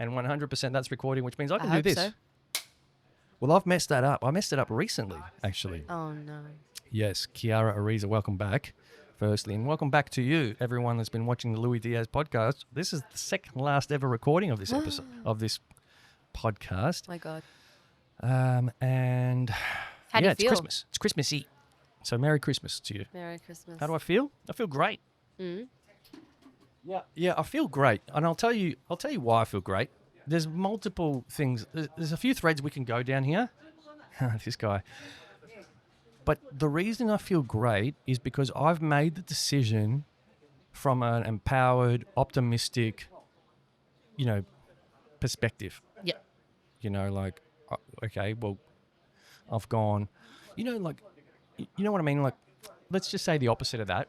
And 100% that's recording, which means I can do hope this. so. Well, I've messed that up. I messed it up recently, actually. Oh, no. Yes, Kiara Ariza, welcome back, firstly. And welcome back to you, everyone that's been watching the Lui Diaz Podcast. This is the second last ever recording of this episode, of this podcast. My God. And How do you it's feel? Christmas. It's Christmassy. So Merry Christmas to you. Merry Christmas. How do I feel? I feel great. Mm. Yeah, I feel great. And I'll tell you why I feel great. There's multiple things. There's a few threads we can go down here. This guy. But the reason I feel great is because I've made the decision from an empowered, optimistic, perspective. Yeah. Okay, well, I've gone, you know what I mean? Like, let's just say the opposite of that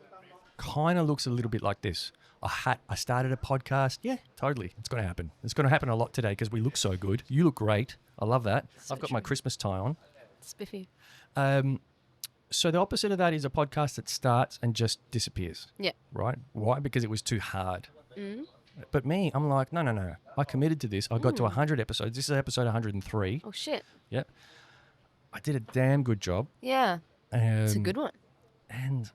kind of looks a little bit like this. I started a podcast. Yeah, totally. It's going to happen. It's going to happen a lot today because we look so good. You look great. I love that. So I've got true. my Christmas tie on. Spiffy. So the opposite of that is a podcast that starts and just disappears. Yeah. Right? Why? Because it was too hard. Mm. But me, I'm like, no. I committed to this. I got to 100 episodes. This is episode 103. Oh, shit. Yep. I did a damn good job. Yeah. It's a good one. And,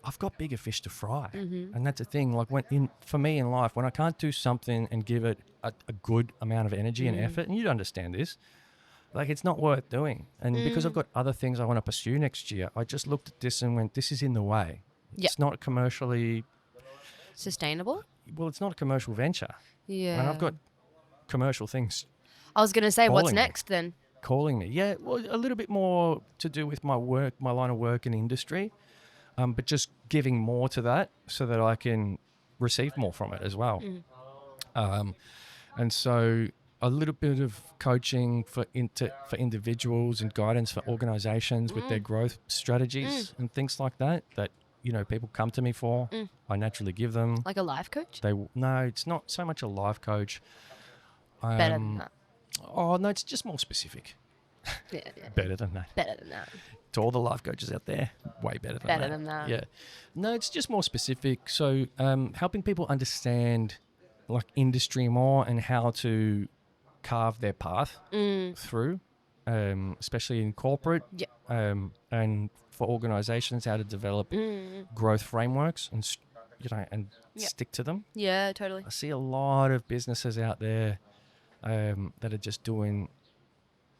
I've got bigger fish to fry. Mm-hmm. And that's the thing. Like, for me in life, when I can't do something and give it a good amount of energy and effort, and you'd understand this, like, it's not worth doing. And because I've got other things I want to pursue next year, I just looked at this and went, this is in the way. Yep. It's not commercially... Sustainable? Well, it's not a commercial venture. Yeah. And I've got commercial things I was going to say, what's calling me. next then? calling me. Yeah, well, a little bit more to do with my work, my line of work and industry, but just giving more to that so that I can receive more from it as well. And so a little bit of coaching for individuals and guidance for organizations with their growth strategies and things like that, people come to me for. I naturally give them. Like a life coach? No, it's not so much a life coach. Better than that. Oh, no, it's just more specific. Yeah. Better than that. Better than that. To all the life coaches out there, way better than that. Yeah. No, it's just more specific. So helping people understand like industry more and how to carve their path through, especially in corporate. Yeah. And for organizations, how to develop growth frameworks and stick to them. Yeah, totally. I see a lot of businesses out there that are just doing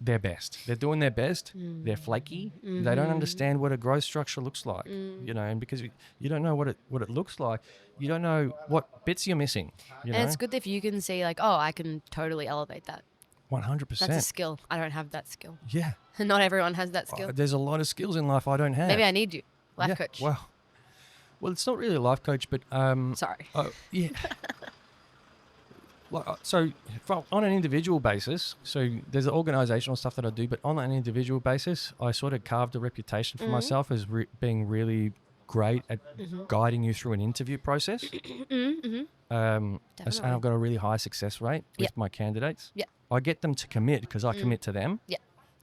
their best. They're doing their best. They're flaky. They don't understand what a growth structure looks like. And because you don't know what it looks like, you don't know what bits you're missing. And it's good if you can see like, oh, I can totally elevate that. 100%. That's a skill. I don't have that skill. Yeah. Not everyone has that skill. There's a lot of skills in life I don't have. Maybe I need you. Life coach. Well, it's not really a life coach, but Sorry. yeah. So on an individual basis, so there's organizational stuff that I do, but on an individual basis, I sort of carved a reputation for myself as being really great at guiding you through an interview process. And I've got a really high success rate with my candidates. Yeah. I get them to commit because I commit to them. Yeah.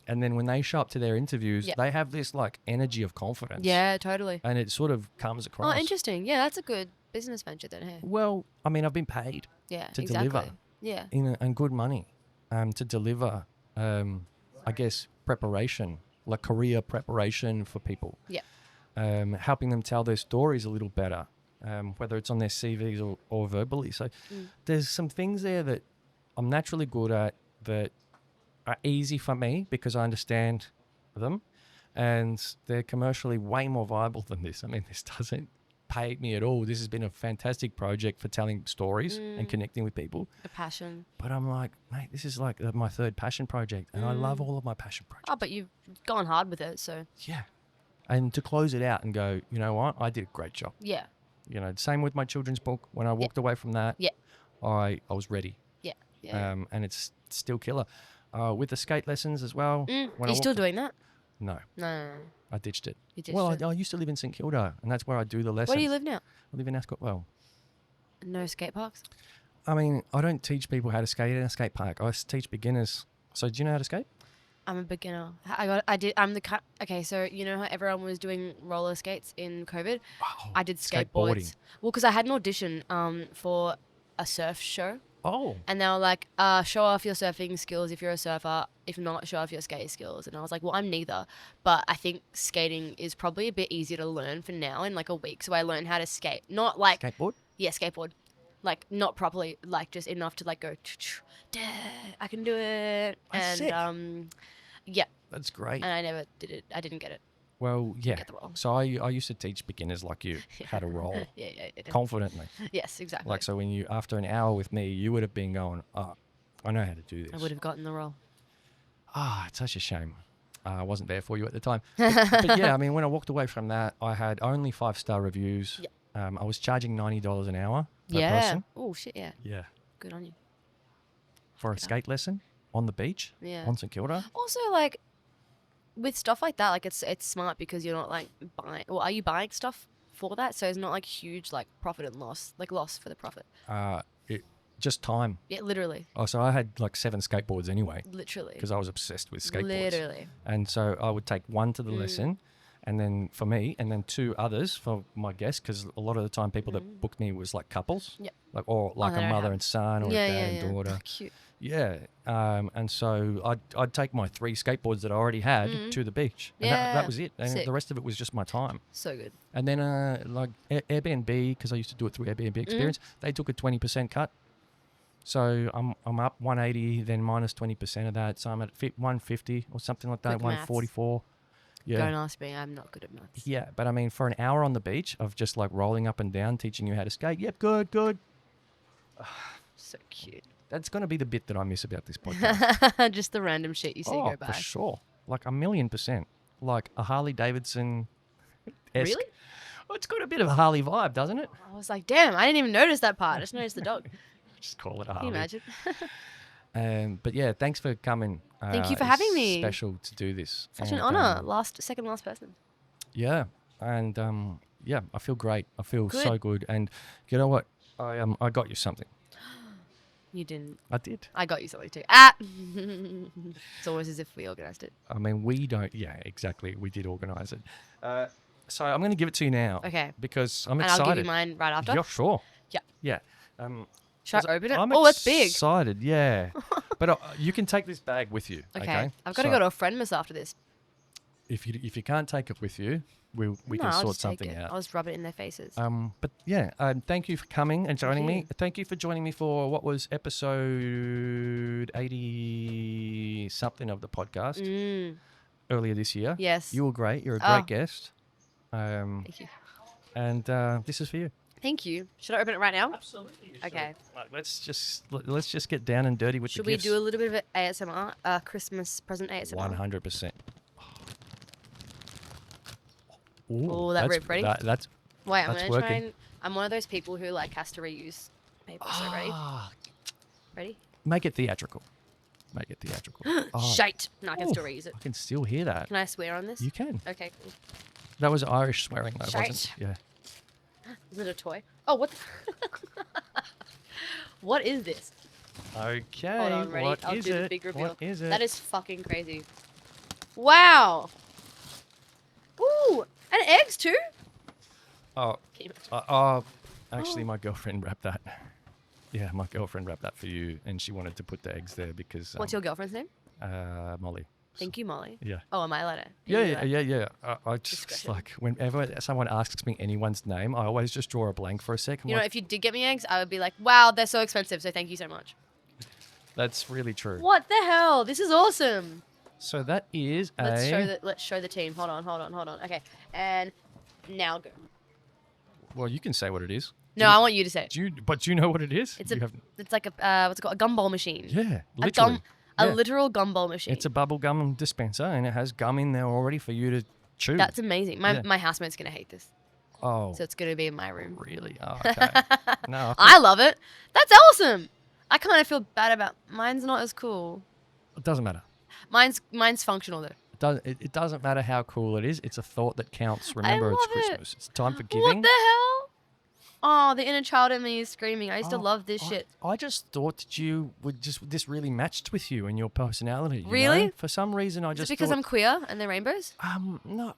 And then when they show up to their interviews, they have this like energy of confidence. Yeah, totally. And it sort of comes across. Oh, interesting. Yeah, that's a good business venture then, hey? Well, I mean, I've been paid to deliver and good money to deliver, I guess, preparation, like career preparation for people. Yeah. Helping them tell their stories a little better, whether it's on their CVs or verbally. So there's some things there that I'm naturally good at that are easy for me because I understand them, and they're commercially way more viable than this. I mean, this doesn't pay me at all. This has been a fantastic project for telling stories and connecting with people. A passion. But I'm like, mate, this is like my third passion project, and I love all of my passion projects. Oh, but you've gone hard with it, so. Yeah. And to close it out and go, you know what? I did a great job. Yeah. Same with my children's book. When I walked away from that, I was ready. Yeah. And it's still killer. With the skate lessons as well. Are you still doing that? No. No. I ditched it. You ditched Well, it? I used to live in St Kilda, and that's where I do the lessons. Where do you live now? I live in Ascot. Well, No skate parks? I mean, I don't teach people how to skate in a skate park. I teach beginners. So do you know how to skate? I'm a beginner. Okay, so you know how everyone was doing roller skates in COVID? Oh, I did skateboarding. skateboards. Well, because I had an audition for a surf show. Oh. And they were like, show off your surfing skills if you're a surfer. If not, show off your skate skills. And I was like, well, I'm neither. But I think skating is probably a bit easier to learn for now in like a week. So I learned how to skate. Not like... Skateboard? Yeah, skateboard. Like, not properly, like just enough to like go, I can do it. That's And yeah. That's great. And I never did it. I didn't get it. Well, yeah. Get the roll. So I used to teach beginners like you how to roll Yeah. confidently. Yes, exactly. Like, so when you, after an hour with me, you would have been going, oh, I know how to do this. I would have gotten the role. It's such a shame. I wasn't there for you at the time. But yeah, I mean, when I walked away from that, I had only 5-star reviews. Yep. I was charging $90 an hour per person. Oh, shit, yeah. Yeah. Good on you. For a skate lesson on the beach Yeah. on St Kilda. Also, like, with stuff like that, like, it's smart because you're not, like, buying... Well, are you buying stuff for that? So it's not, like, huge, like, profit and loss. Like, loss for the profit. Just time. Yeah, literally. Oh, so I had like 7 skateboards anyway. Literally. Because I was obsessed with skateboards. Literally. And so I would take 1 to the lesson, and then for me, and then 2 others for my guests, because a lot of the time people that booked me was like couples. Yep. Like, or like a mother and son, or a dad and daughter. Oh, cute. Yeah. And so I'd take my 3 skateboards that I already had to the beach. And that was it. And Sick. the rest of it was just my time. So good. And then like Airbnb, because I used to do it through Airbnb Experience, they took a 20% cut. So I'm up 180, then minus 20% of that. So I'm at 150 or something like that, Quick maths. 144. Yeah. Don't ask me. I'm not good at maths. Yeah, but I mean, for an hour on the beach of just like rolling up and down, teaching you how to skate. Yep, good. So cute. That's going to be the bit that I miss about this podcast. Just the random shit you see go by. For sure. Like 1,000,000%. Like a Harley Davidson. Really? Well, it's got a bit of a Harley vibe, doesn't it? I was like, damn, I didn't even notice that part. I just noticed the dog. Just call it a Can Harley. you imagine? But yeah, thanks for coming. Thank you for It's having me. Special to do this. Such an And, honor. Second last person. Yeah, and yeah, I feel great. I feel Good. so good. And you know what? I got you something. You didn't. I did. I got you something too. It's always as if we organized it. I mean, we don't. Yeah, exactly. We did organize it. So I'm going to give it to you now. Okay. Because I'm And excited. I'll give you mine right after. Yeah, sure. Yeah. Yeah. Should I open it? I'm That's big. Excited. Yeah. But you can take this bag with you. Okay. I've got to go to a friend miss after this. If you can't take it with you, we can I'll sort just take something it. out. I'll just rub it in their faces. But yeah, thank you for coming and joining me. you. Thank you for joining me for what was episode 80 something of the podcast earlier this year. Yes. You were great. You're a great guest. Thank you. And this is for you. Thank you. Should I open it right now? Absolutely. Okay. Right, let's just get down and dirty with Should the we gifts. do a little bit of ASMR? Christmas present ASMR? 100%. Oh, that rip, ready? That's Wait, I'm That's going to try working. and... I'm one of those people who like has to reuse paper. So ready? Ready? Make it theatrical. Make it theatrical. Shite. No, I can Ooh, still reuse it. I can still hear that. Can I swear on this? You can. Okay, cool. That was Irish swearing, though, wasn't Shite. it? Yeah. Is it a toy? Oh, what the... What is this? Okay. Hold on, ready? What I'll is do the it? big reveal. What is it? That is fucking crazy. Wow. Ooh, and eggs too? Oh, Can you imagine? actually, my girlfriend wrapped that. Yeah, my girlfriend wrapped that for you, and she wanted to put the eggs there because. What's your girlfriend's name? Molly. Thank you, Molly. Yeah. Oh, am I allowed to? Yeah. I just Discretion. like whenever someone asks me anyone's name, I always just draw a blank for a second. You know, if you did get me eggs, I would be like, wow, they're so expensive, so thank you so much. That's really true. What the hell? This is awesome. So that is Let's show the team. Hold on. Okay. And now go. Well, you can say what it is. No, I want you to say it. Do you know what it is? It's You it's like a what's it called? A gumball machine. yeah, A literally. A Yeah. literal gumball machine. It's a bubble gum dispenser, and it has gum in there already for you to chew. That's amazing. Yeah. My housemate's gonna hate this, oh, so it's gonna be in my room. really? Oh, okay. No, I love it. That's awesome. I kind of feel bad about mine's not as cool. it doesn't matter. Mine's functional though. It doesn't matter how cool it is. It's a thought that counts. Remember, it's love it. Christmas. It's time for What giving. the hell? Oh, the inner child in me is screaming. I used to Oh, love this shit. I just thought that you would this really matched with you and your personality. You Really? know? For some reason, I Is just it because thought, I'm queer and they're rainbows? no,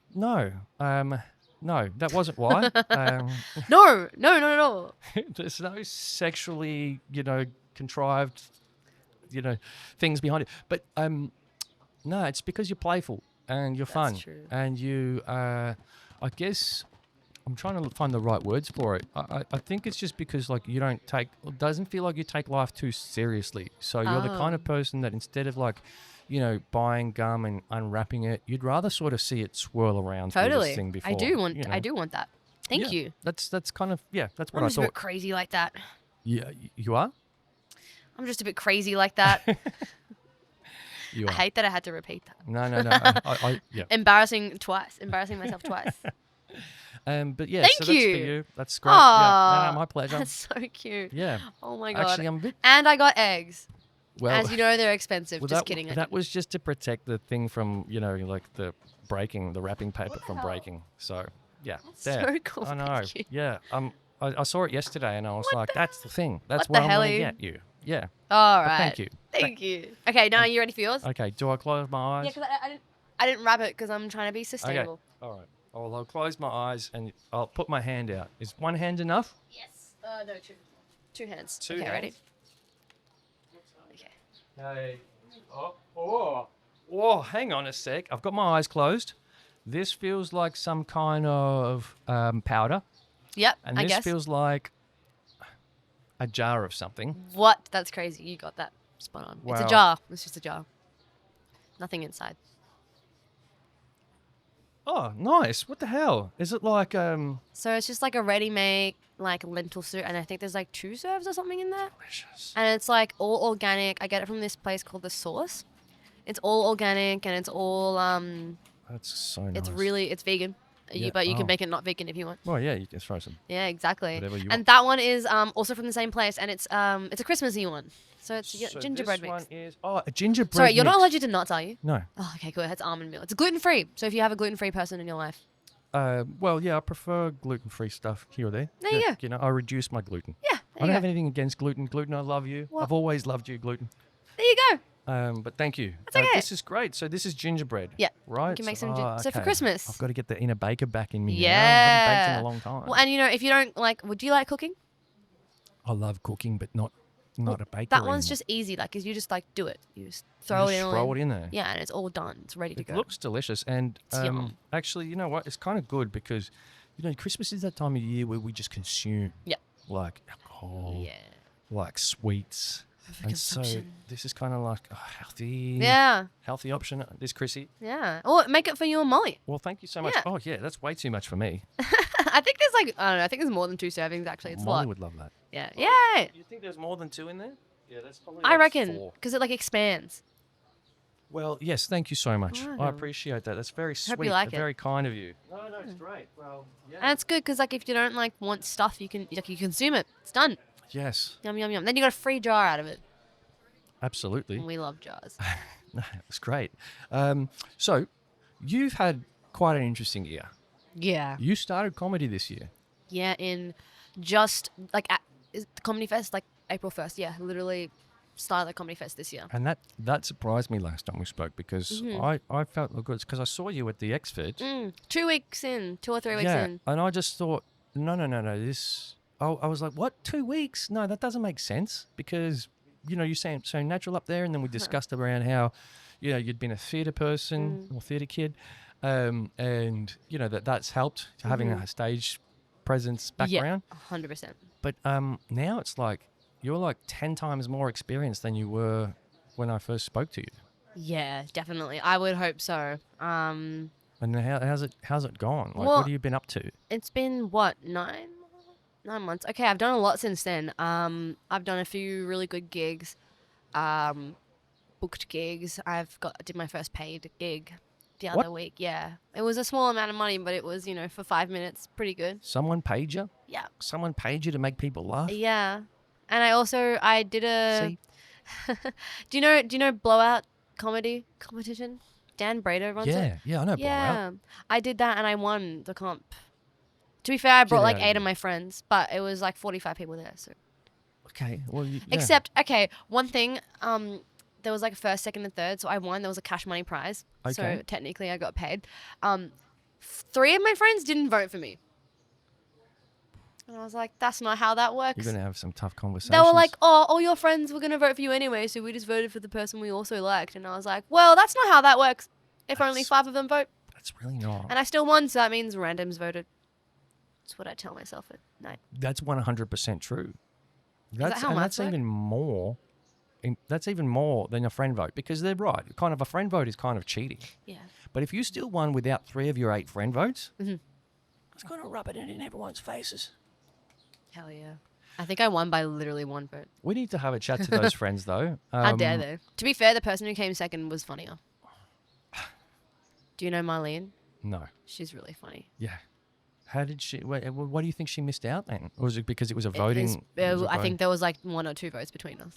that wasn't why. No, not at all. There's no sexually, contrived, things behind it. But no, it's because you're playful and you're fun. true. And you, I guess, I'm trying to find the right words for it. I think it's just because like you don't take, it doesn't feel like you take life too seriously. So you're the kind of person that instead of like, buying gum and unwrapping it, you'd rather sort of see it swirl around through this thing before. I do want that. Thank you. That's kind of, that's what I'm I just a thought. bit crazy like that. Yeah, you are? I'm just a bit crazy like that. You I are. hate that I had to repeat that. No. Yeah. Embarrassing myself twice. But yeah, Thank so that's you. for you. That's great. Aw, Yeah, no, my pleasure. That's so cute. Yeah. Oh my God. Actually, I'm a bit. And I got eggs. Well, As you know, they're expensive. well, Just that, kidding. That was just to protect the thing from, like the wrapping paper from hell? breaking. So, yeah. That's there. so cool. I know. Thank you. Yeah. I saw it yesterday and I was like, that's the thing. That's What what the I'm going to hell? get you. Yeah. All But right. thank you. Thank you. Okay, now you ready for yours? Okay. Do I close my eyes? Yeah, because I didn't wrap it because I'm trying to be sustainable. All right. I'll close my eyes and I'll put my hand out. Is one hand enough? Yes. No, two. Two hands. Two okay, hands. ready? Okay. Hey. Oh, hang on a sec. I've got my eyes closed. This feels like some kind of powder. Yep, And I this guess. feels like a jar of something. What? That's crazy. You got that spot on. It's a Wow. jar. It's just a jar. Nothing inside. Oh, nice. What the hell? Is it like So it's just like a ready-made like lentil soup, and I think there's like 2 serves or something in there. delicious? And it's like all organic. I get it from this place called The Source. It's all organic and it's all That's so nice. it's vegan. Yeah. But you Oh. can make it not vegan if you want. Well, yeah, you can throw some. Yeah, exactly. Whatever you And that one is also from the same place, and it's a Christmassy one. So it's So gingerbread this mix. one is a gingerbread. Sorry, you're not mix. allergic to nuts, are you? No. Oh, okay, good. It's almond milk. It's gluten-free. So if you have a gluten-free person in your life. Well, yeah, I prefer gluten-free stuff here or there. There you go. I reduce my gluten. Yeah, I there don't you have go. anything against gluten. Gluten, I love you. What? I've always loved you, gluten. There you go. But thank you. That's okay. This is great. So this is gingerbread. Yeah. Right? You can make So- some so for Christmas. I've got to get the inner baker back in me. Yeah. Now. I haven't baked in a long time. Well, and if you don't would you like cooking? I love cooking, but not a baker. That one's anymore. just easy. Like, 'cause you just do it. You just You throw just it in. throw it in there. Yeah, and it's all done. It's ready to It go. looks delicious. And It's yum. actually, you know what? It's kind of good because, Christmas is that time of year where we just consume. Yeah. Like alcohol, Yeah. like sweets. For And so consumption. this is kind of like a healthy, Yeah. healthy option. This Chrissy. Yeah. Or make it for you and Molly. Well, thank you so much. Yeah. Oh yeah, that's way too much for me. I think there's I don't know. I think there's more than 2 servings actually. It's a Molly lot. would love that. Yeah. Yeah. You think there's more than 2 in there? Yeah, that's probably. I like reckon 4. because it expands. Well, yes, thank you so much. I Welcome. appreciate that. That's very Hope sweet. you like and it. very kind of you. No, it's great. Well, yeah. And it's good because if you don't want stuff, you can you consume it. It's done. Yes, Yum yum yum. Then you got a free jar out of it. absolutely. And we love jars. No, it's great. So, you've had quite an interesting year. Yeah. You started comedy this year. Yeah. In just at the Comedy Fest April 1st. Yeah. Literally started the Comedy Fest this year. And that surprised me last time we spoke because I felt good because I saw you at the Exford. 2 weeks in, 2 or 3 weeks Yeah, in. and I just thought, no, this. I was like, what? 2 weeks? No, that doesn't make sense because you sound so natural up there, and then we discussed around how, you'd been a theatre person or theatre kid, and that's helped having a stage presence background. Yeah, 100%. But now it's like you're 10 times more experienced than you were when I first spoke to you. Yeah, definitely. I would hope so. And how's it gone? Well, what have you been up to? It's been what, 9 months? Okay, I've done a lot since then. I've done a few really good gigs, booked gigs. did my first paid gig the What? other week. Yeah, it was a small amount of money, but it was for 5 minutes, pretty good. Someone paid you? Yeah, Someone paid you to make people laugh? yeah. And I did a. See? do you know Blowout comedy competition? Dan Brader runs it. Yeah, I know. Yeah, Blowout. I did that and I won the comp. To be fair, I brought out of 8 here. of my friends, but it was 45 people there. So Okay, well, yeah. except one thing, there was a first, second, and third, so I won. There was a cash money prize, so Okay. technically I got paid. 3 of my friends didn't vote for me. And I was like, that's not how that works. You're going to have some tough conversations. They were like, oh, all your friends were going to vote for you anyway, so we just voted for the person we also liked. And I was like, well, that's not how that works. If only 5 of them vote. That's really not. And I still won, so that means randoms voted. That's what I tell myself at night. That's 100% true. That how that's work? even more. That's even more than a friend vote, because they're right. Kind of a friend vote is kind of cheating. Yeah. But if you still won without 3 of your 8 friend votes, it's going to rub it in everyone's faces. Hell yeah. I think I won by literally 1 vote. We need to have a chat to those friends, though. How dare they? To be fair, the person who came second was funnier. Do you know Marlene? No. She's really funny. Yeah. How did she? What do you think she missed out then? Or was it because it was a voting? I think there was like 1 or 2 votes between us.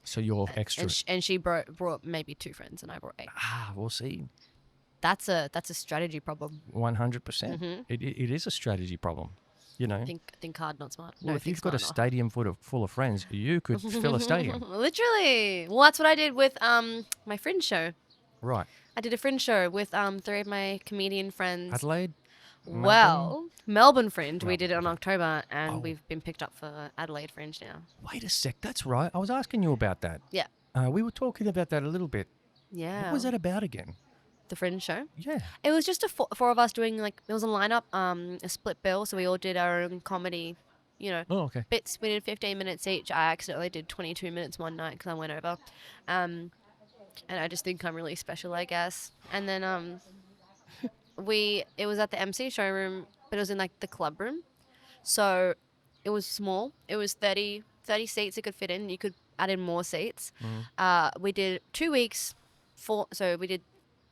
So you're extra. And she brought maybe 2 friends, and I brought 8. We'll see. That's a strategy problem. 100%. It is a strategy problem. You know. Think hard, not smart. Well, No, if think you've got a smart. stadium full of friends, you could fill a stadium. Literally. Well, that's what I did with my fringe show. Right. I did a fringe show with 3 of my comedian friends. Adelaide. Well, Melbourne Fringe. We Melbourne, did it in October, and Oh. we've been picked up for Adelaide Fringe now. Wait a sec. That's right. I was asking you about that. Yeah. We were talking about that a little bit. Yeah. What was that about again? The Fringe show? Yeah. It was just 4 of us doing, like, it was a lineup, a split bill, so we all did our own comedy, Oh, okay. bits. We did 15 minutes each. I accidentally did 22 minutes one night because I went over. And I just think I'm really special, I guess. And then it was at the MC showroom, but it was in, like, the club room. So it was small. It was 30 seats it could fit in. You could add in more seats. We did 2 weeks. So we did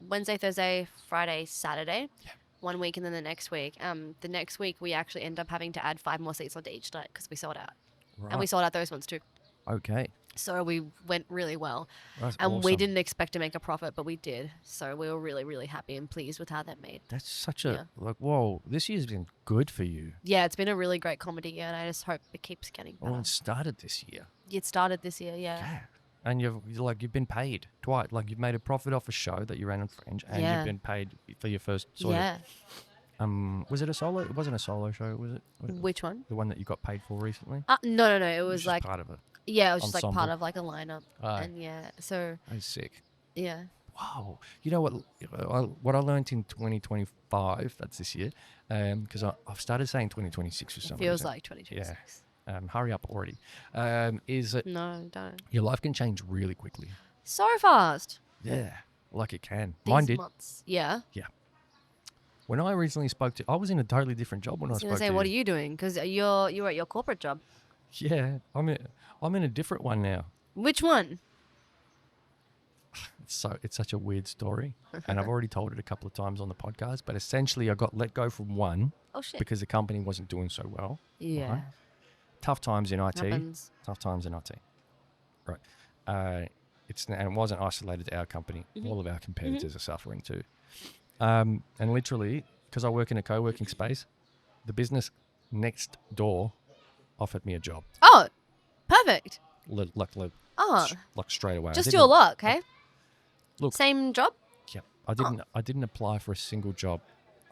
Wednesday, Thursday, Friday, Saturday. Yeah. 1 week, and then the next week. The next week we actually end up having to add 5 more seats onto each night because we sold out. Right. And we sold out those ones too. Okay. So we went really well. That's And we awesome. didn't expect to make a profit, but we did. So we were really, really happy and pleased with how that made. That's such a whoa. This year's been good for you. Yeah, it's been a really great comedy year, and I just hope it keeps getting better. Well, it started this year. It started this year, yeah. Yeah. And you've been paid twice. Like, you've made a profit off a show that you ran on Fringe, and Yeah. you've been paid for your first sort Yeah. of. Was it a solo? It wasn't a solo show, was it? Which one? The one that you got paid for recently. No. It was Just like, part of it. yeah, it was just like ensemble. part of like a lineup. Aye. And yeah, so That's sick. yeah. Wow. You know what I learned in 2025, that's this year, because I've started saying 2026 for some Feels reason. like 2026. Hurry up already. Is that No, don't. your life can change really quickly. So fast. Yeah. Like it can. These Mine did. months. Yeah. When I originally I was in a totally different job when I I was spoke gonna say, to what are you. you doing? Because you're at your corporate job. Yeah. I'm in a different one now. Which one? It's such a weird story, and I've already told it a couple of times on the podcast. But essentially, I got let go from one Oh shit. because the company wasn't doing so well. Yeah. right? Tough times in IT. Happens. Tough times in IT. Right. And it wasn't isolated to our company. All of our competitors are suffering too. And literally, because I work in a co-working space, the business next door offered me a job. Oh, perfect. Like Oh, straight away. I just didn't- your luck, hey? Look. Same job? Yeah, I didn't apply for a single job.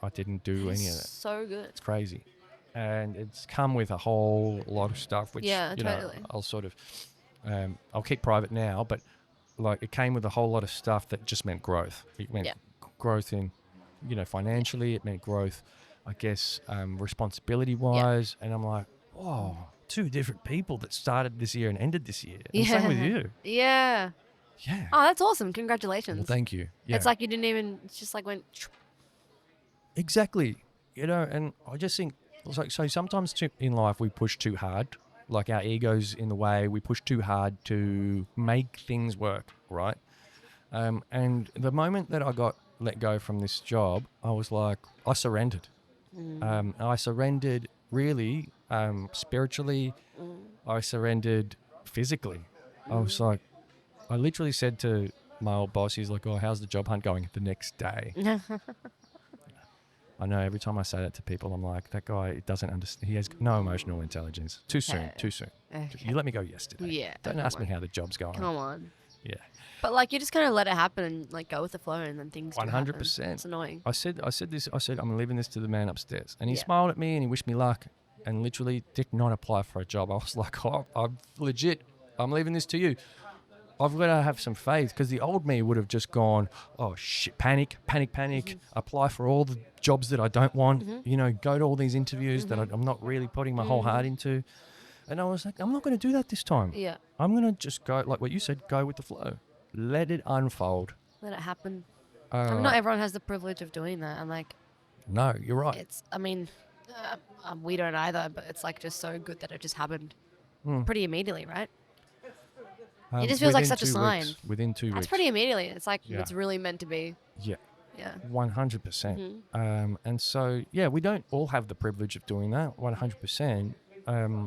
I didn't do any of that. So good. It's crazy, and it's come with a whole lot of stuff. Which Yeah, you know, totally. I'll sort of I'll keep private now, but like it came with a whole lot of stuff that just meant growth. It meant Yeah. growth in, financially. It meant growth, I guess, responsibility wise. And I'm like, whoa, 2 different people that started this year and ended this year. And same with you. Yeah. Yeah. Oh, that's awesome. Congratulations. Well, thank you. Yeah. It's like you didn't even, it's just like went, Exactly. And I just think, so sometimes in life we push too hard, like our ego's in the way, we push too hard to make things work, right? And the moment that I got let go from this job, I was like, I surrendered. I surrendered really spiritually. I surrendered physically. I was like, I literally said to my old boss, he's like, oh, how's the job hunt going the next day? I know every time I say that to people, I'm like, that guy doesn't understand. He has no emotional intelligence. Too soon. Okay. You let me go yesterday. Yeah, Don't come ask me on. how the job's going. Come on. Yeah. But like you just kind of let it happen and like go with the flow, and then things do happen. 100%. It's annoying. I said I'm leaving this to the man upstairs. And he Yeah. smiled at me and he wished me luck. and literally did not apply for a job. I was like, oh, I'm legit. I'm leaving this to you. I've got to have some faith, because the old me would have just gone, oh shit, panic, apply for all the jobs that I don't want, go to all these interviews that I'm not really putting my whole heart into. And I was like, I'm not going to do that this time. Yeah. I'm going to just go, like what you said, go with the flow. Let it unfold. Let it happen. I mean, not everyone has the privilege of doing that. And like, no, you're right. it's, I mean, we don't either, but it's like just so good that it just happened pretty immediately, right? It just feels like such a sign. Within 2 weeks. That's pretty immediately. It's like it's really meant to be. Yeah. Yeah. 100%. And so, yeah, we don't all have the privilege of doing that, 100%.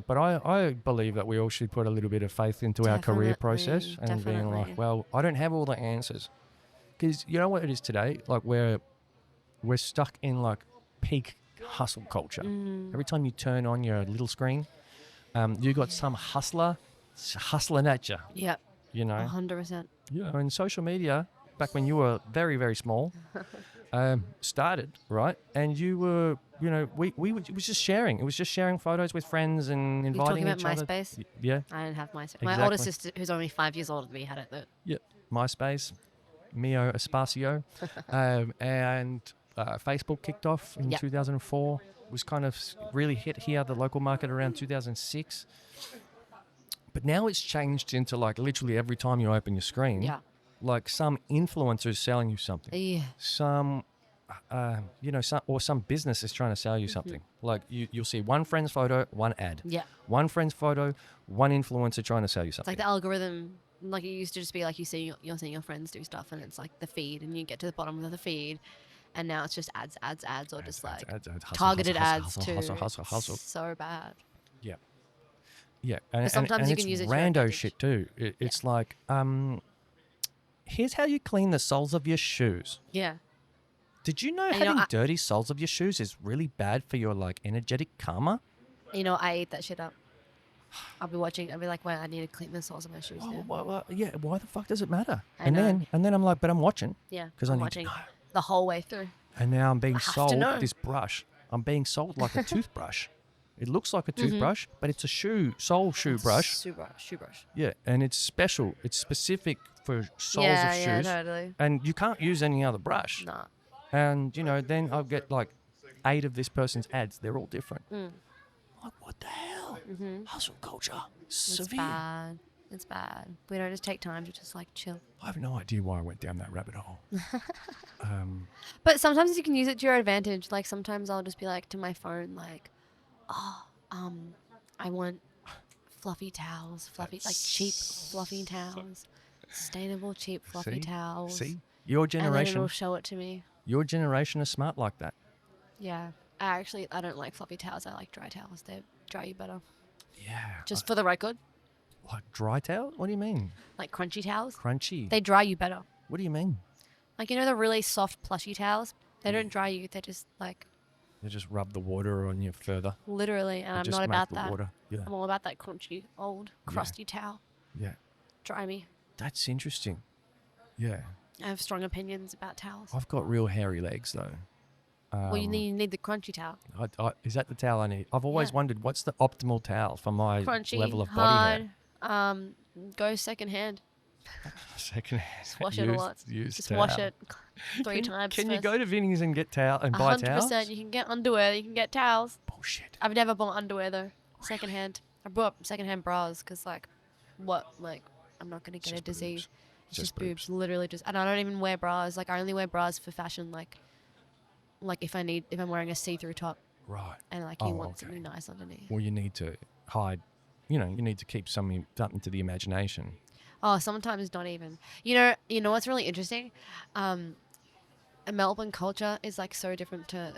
But I believe that we all should put a little bit of faith into our career process and being like, well, I don't have all the answers. Because you know what it is today? Like we're stuck in like peak hustle culture. Every time you turn on your little screen, you got some hustler hustling at you. Yep. 100%. Yeah. And social media, back when you were very, very small, started, right? And you were, it was just sharing. It was just sharing photos with friends and inviting each other. You're talking about MySpace? Yeah. I didn't have MySpace. Exactly. My older sister, who's only 5 years older than me, had it though. Yeah. MySpace, Mio Espacio, and Facebook kicked off in 2004. It was kind of really hit here, the local market, around 2006. But now it's changed into like literally every time you open your screen, like some influencer is selling you something. Yeah. Some, some business is trying to sell you something. Like you'll see one friend's photo, one ad. Yeah. One friend's photo, one influencer trying to sell you something. It's like the algorithm. Like it used to just be like you're seeing your friends do stuff, and it's like the feed, and you get to the bottom of the feed, and now it's just ads, or just like targeted ads too. Hustle. So bad. Yeah. Yeah, and sometimes and you it's can use it to your rando advantage. shit too. It's like, here's how you clean the soles of your shoes. Yeah. Did you know having dirty soles of your shoes is really bad for your like energetic karma? I eat that shit up. I'll be like, wait, I need to clean the soles of my shoes now. Why the fuck does it matter? I know. Then I'm like, but I'm watching. Yeah, because I'm watching to know. the whole way through. And now I'm being I have to sold know. this brush. I'm being sold like a toothbrush. It looks like a toothbrush, but it's a shoe brush. Shoe brush. Yeah, and it's special. It's specific for soles of shoes. Yeah, totally. And you can't use any other brush. Nah. And, then I'll get like 8 of this person's ads. They're all different. Like, what the hell? Hustle culture. Severe. It's bad. We don't just take time to just like chill. I have no idea why I went down that rabbit hole. But sometimes you can use it to your advantage. Like sometimes I'll just be like to my phone, like, I want fluffy towels, cheap fluffy towels, sustainable cheap fluffy towels. See, your And then generation. it'll show it to me. Your generation is smart like that. Yeah. I don't like fluffy towels. I like dry towels. They dry you better. Yeah. Just for the record. Like dry towel? What do you mean? Like crunchy towels. Crunchy. They dry you better. What do you mean? Like, the really soft plushy towels? They don't dry you. They just like... You just rub the water on you further. Literally. And I'm just not make about the that. Water. Yeah. I'm all about that crunchy, old, crusty towel. Yeah. Dry me. That's interesting. Yeah. I have strong opinions about towels. I've got real hairy legs though. Well, you need the crunchy towel. Is that the towel I need? I've always wondered what's the optimal towel for my Crunchy, level of body hard. Go secondhand. hair. Secondhand. Just wash it a lot. Just wash it 3 times. Can you go to Vinnie's and get and buy towels? 100%. You can get underwear. You can get towels. Bullshit. I've never bought underwear though. Secondhand. I bought secondhand bras because I'm not gonna get a disease. It's just boobs. Literally just. And I don't even wear bras. Like I only wear bras for fashion. Like if I'm wearing a see-through top. Right. And you want something nice underneath. Well, you need to hide. You need to keep something to the imagination. Oh, sometimes not even. You know what's really interesting? Melbourne culture is like so different to,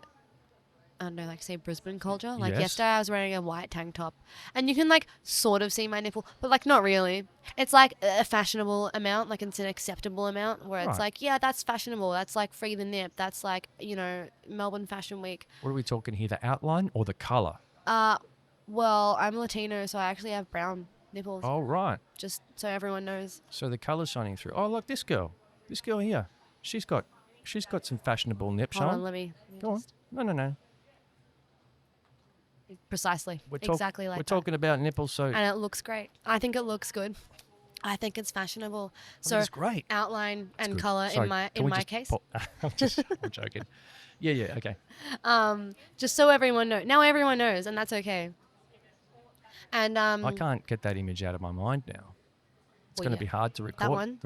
I don't know, like say Brisbane culture. Like yesterday I was wearing a white tank top and you can like sort of see my nipple, but like not really. It's like a fashionable amount, like it's an acceptable amount where it's like, yeah, that's fashionable. That's like free the nip. That's like, Melbourne Fashion Week. What are we talking here? The outline or the color? Well, I'm Latino, so I actually have brown nipples. Oh, right. Just so everyone knows. So the color's shining through. Oh, look, this girl here. She's got some fashionable nips Hold on. on, let me Go on. No. Precisely. We're Exactly like We're that. talking about nipples, so And it looks great. I think it looks good. I think it's fashionable. So it's great. outline It's and good. color Sorry, in can we my just case. I'm joking. Yeah, okay. Just so everyone knows. Now everyone knows, and that's okay. And I can't get that image out of my mind now. It's Well, going to yeah. be hard to record. one?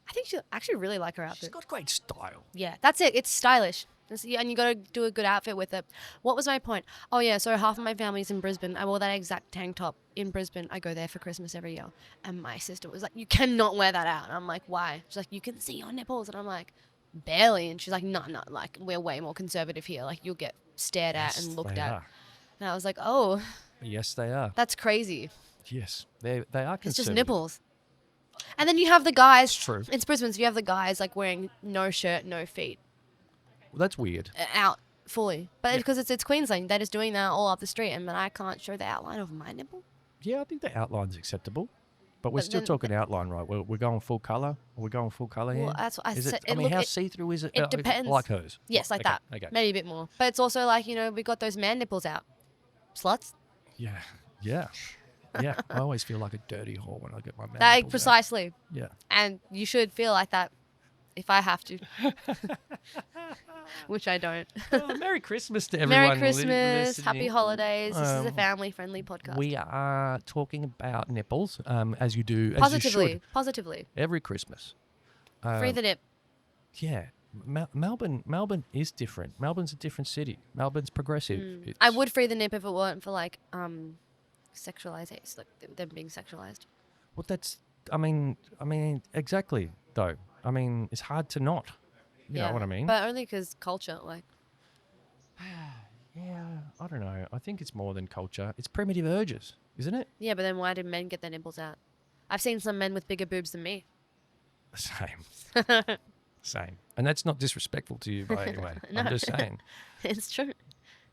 I think she actually really like her outfit. She's got great style. Yeah, that's it. It's stylish. And you got to do a good outfit with it. What was my point? Oh, yeah. So half of my family's in Brisbane. I wore that exact tank top in Brisbane. I go there for Christmas every year. And my sister was like, you cannot wear that out. And I'm like, why? She's like, you can see your nipples. And I'm like, barely. And she's like, no, like, we're way more conservative here. Like, you'll get stared at and looked they at. are. And I was like, oh, Yes, they are. that's crazy. Yes, they are conservative. It's just nipples. And then you have the guys. It's true. It's Brisbane, so you have the guys like wearing no shirt, no feet. Well, that's weird. Out fully, but because it's Queensland, they're just doing that all up the street, and then I can't show the outline of my nipple. Yeah, I think the outline's acceptable, but we're But still then- talking outline, right? We're going full color. Are we going full color here? Well, that's what I Is said. it? I mean, how see-through is it? it Is depends. like hers. Yes, like Okay, that. Okay. Maybe a bit more, but it's also like we got those man nipples out, sluts. Yeah. Yeah. I always feel like a dirty whore when I get my man That nipples out. precisely, Yeah. and you should feel like that if I have to, which I don't. Well, Merry Christmas to everyone. Merry Christmas, happy listening. holidays. This is a family-friendly podcast. We are talking about nipples, as you do, as you Positively, should, positively. every Christmas. Free the nip. Yeah. Melbourne is different. Melbourne's a different city. Melbourne's progressive. It's- I would free the nip if it weren't for like sexualization, like them being sexualized. Well, that's. I mean, exactly. Though. I mean, it's hard to not. You know what I mean? But only because culture, like. Yeah. I don't know. I think it's more than culture. It's primitive urges, isn't it? Yeah, but then why did men get their nipples out? I've seen some men with bigger boobs than me. Same. And that's not disrespectful to you by any way. No. I'm just saying. It's true.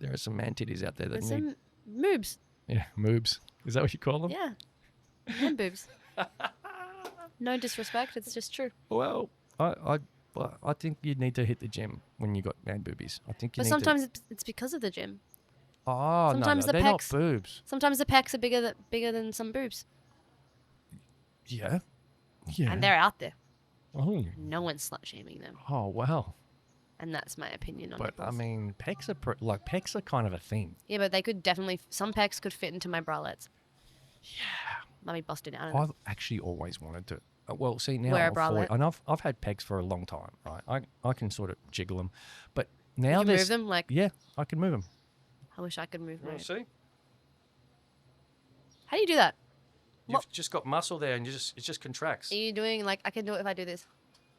There are some man titties out there that There's need. some moobs. Yeah, moobs. Is that what you call them? Yeah. Men boobs. No disrespect, it's just true. Well, I think you need to hit the gym when you got man boobies. I think you But need sometimes it's because of the gym. to. Oh, sometimes no, the they're not pecs- boobs. Sometimes the pecs are bigger than some boobs. Yeah. Yeah. And they're out there. Oh. No one's slut shaming them. Oh, wow. And that's my opinion on But nipples. I mean, pecs are kind of a thing. Yeah, but they could definitely, some pecs could fit into my bralettes. Yeah. Might be busted out of them. I've actually always wanted to. Well, see now Wear a I'm 40, bralette? and I've had pecs for a long time, right? I can sort of jiggle them, but now You can there's move them? Like, yeah, I can move them. I wish I could move mine. See, How do you do that? you've just got muscle there, and it just contracts. Are you doing, like, I can do it if I do this.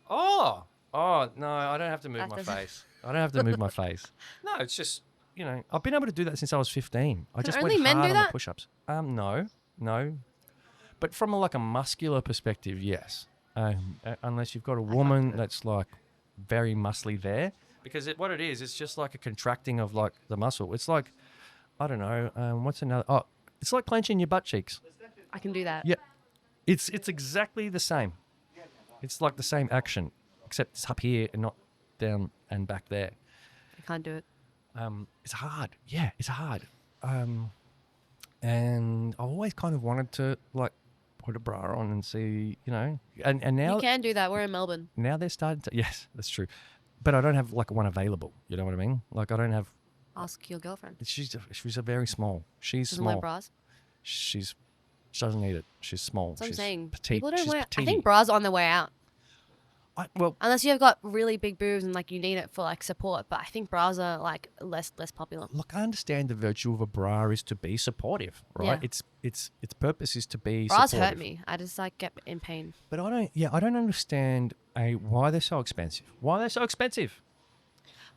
Oh no, I don't have to move That my doesn't- face. I don't have to move my face. No, it's just I've been able to do that since I was 15. I Can just only went men hard do on the that? push-ups. No, but from a muscular perspective, yes. Unless you've got a woman that's like very muscly there, because what it is, it's just like a contracting of like the muscle. It's like I don't know. What's another? Oh, it's like clenching your butt cheeks. I can do that. Yeah, it's exactly the same. It's like the same action, except it's up here and not down and back there. I can't do it. It's hard. Yeah, it's hard. And I always kind of wanted to like put a bra on and see, and now You can do that. We're in Melbourne. now they're starting to. Yes, that's true. But I don't have like one available. You know what I mean? Like I don't have. Ask your girlfriend. She's a very small. She's Doesn't small. wear bras. She doesn't need it. She's small. That's what I'm She's saying. petite. People don't She's wear. I petite. think bras are on their way out. Well, Unless you've got really big boobs and like you need it for like support. But I think bras are like less popular. look, I understand the virtue of a bra is to be supportive, right? Yeah. Its purpose is to be Bras supportive. hurt me. I just like get in pain. But I don't understand why they're so expensive. Why they're so expensive?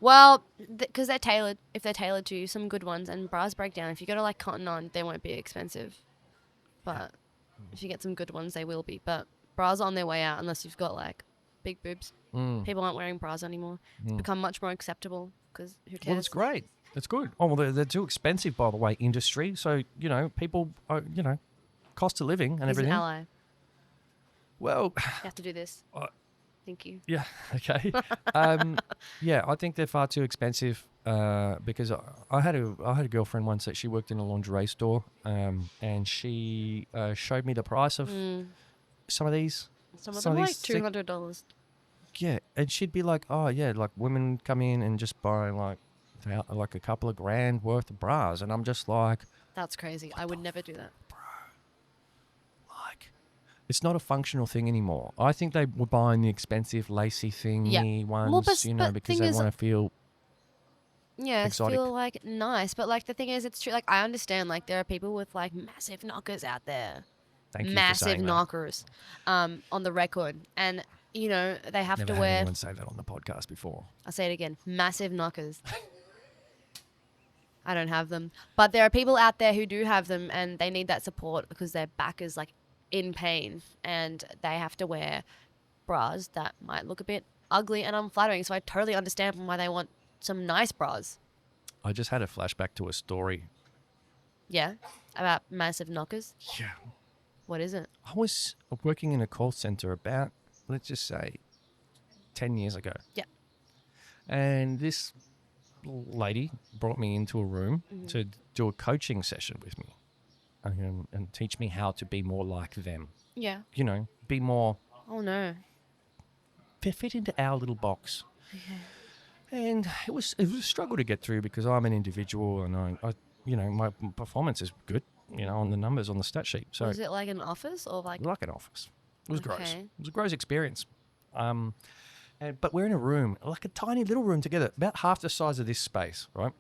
Well, because they're tailored. If they're tailored to you, some good ones. And bras break down. If you go to like Cotton On, they won't be expensive. But if you get some good ones, they will be. But bras are on their way out unless you've got like big boobs. People aren't wearing bras anymore. It's become much more acceptable because who cares? Well, it's great. That's good. Oh, well, they're too expensive, by the way, industry. So, people, are, cost of living and He's everything. an ally. Well, You have to do this. Thank you. Yeah. Okay. Yeah, I think they're far too expensive. Because I had a girlfriend once that she worked in a lingerie store. And she showed me the price of some of these. Some of Some them of like these $200. Yeah, and she'd be like, "Oh yeah, like women come in and just buy like a couple of grand worth of bras," and I'm just like, That's crazy. I would never do that. like, it's not a functional thing anymore. I think they were buying the expensive lacy thingy ones, Well, but because thing they is, want to feel yeah, exotic. feel like nice. But like the thing is, it's true. Like I understand. Like there are people with like massive knockers out there. Thank you for Massive saying that. knockers, on the record, and you know they have Never to had wear. anyone say that on the podcast before. I'll say it again. Massive knockers. I don't have them, but there are people out there who do have them, and they need that support because their back is like in pain, and they have to wear bras that might look a bit ugly and unflattering. So I totally understand why they want some nice bras. I just had a flashback to a story. Yeah, about massive knockers. Yeah. What is it? I was working in a call center about, let's just say, 10 years ago. Yeah. And this lady brought me into a room to do a coaching session with me and teach me how to be more like them. Yeah. You know, be more, Oh no. fit into our little box. And it was a struggle to get through because I'm an individual and I my performance is good, on the numbers on the stat sheet. So Was it like an office or like? like an office. It was gross. Okay. It was a gross experience. But we're in a room, like a tiny little room together, about half the size of this space, right?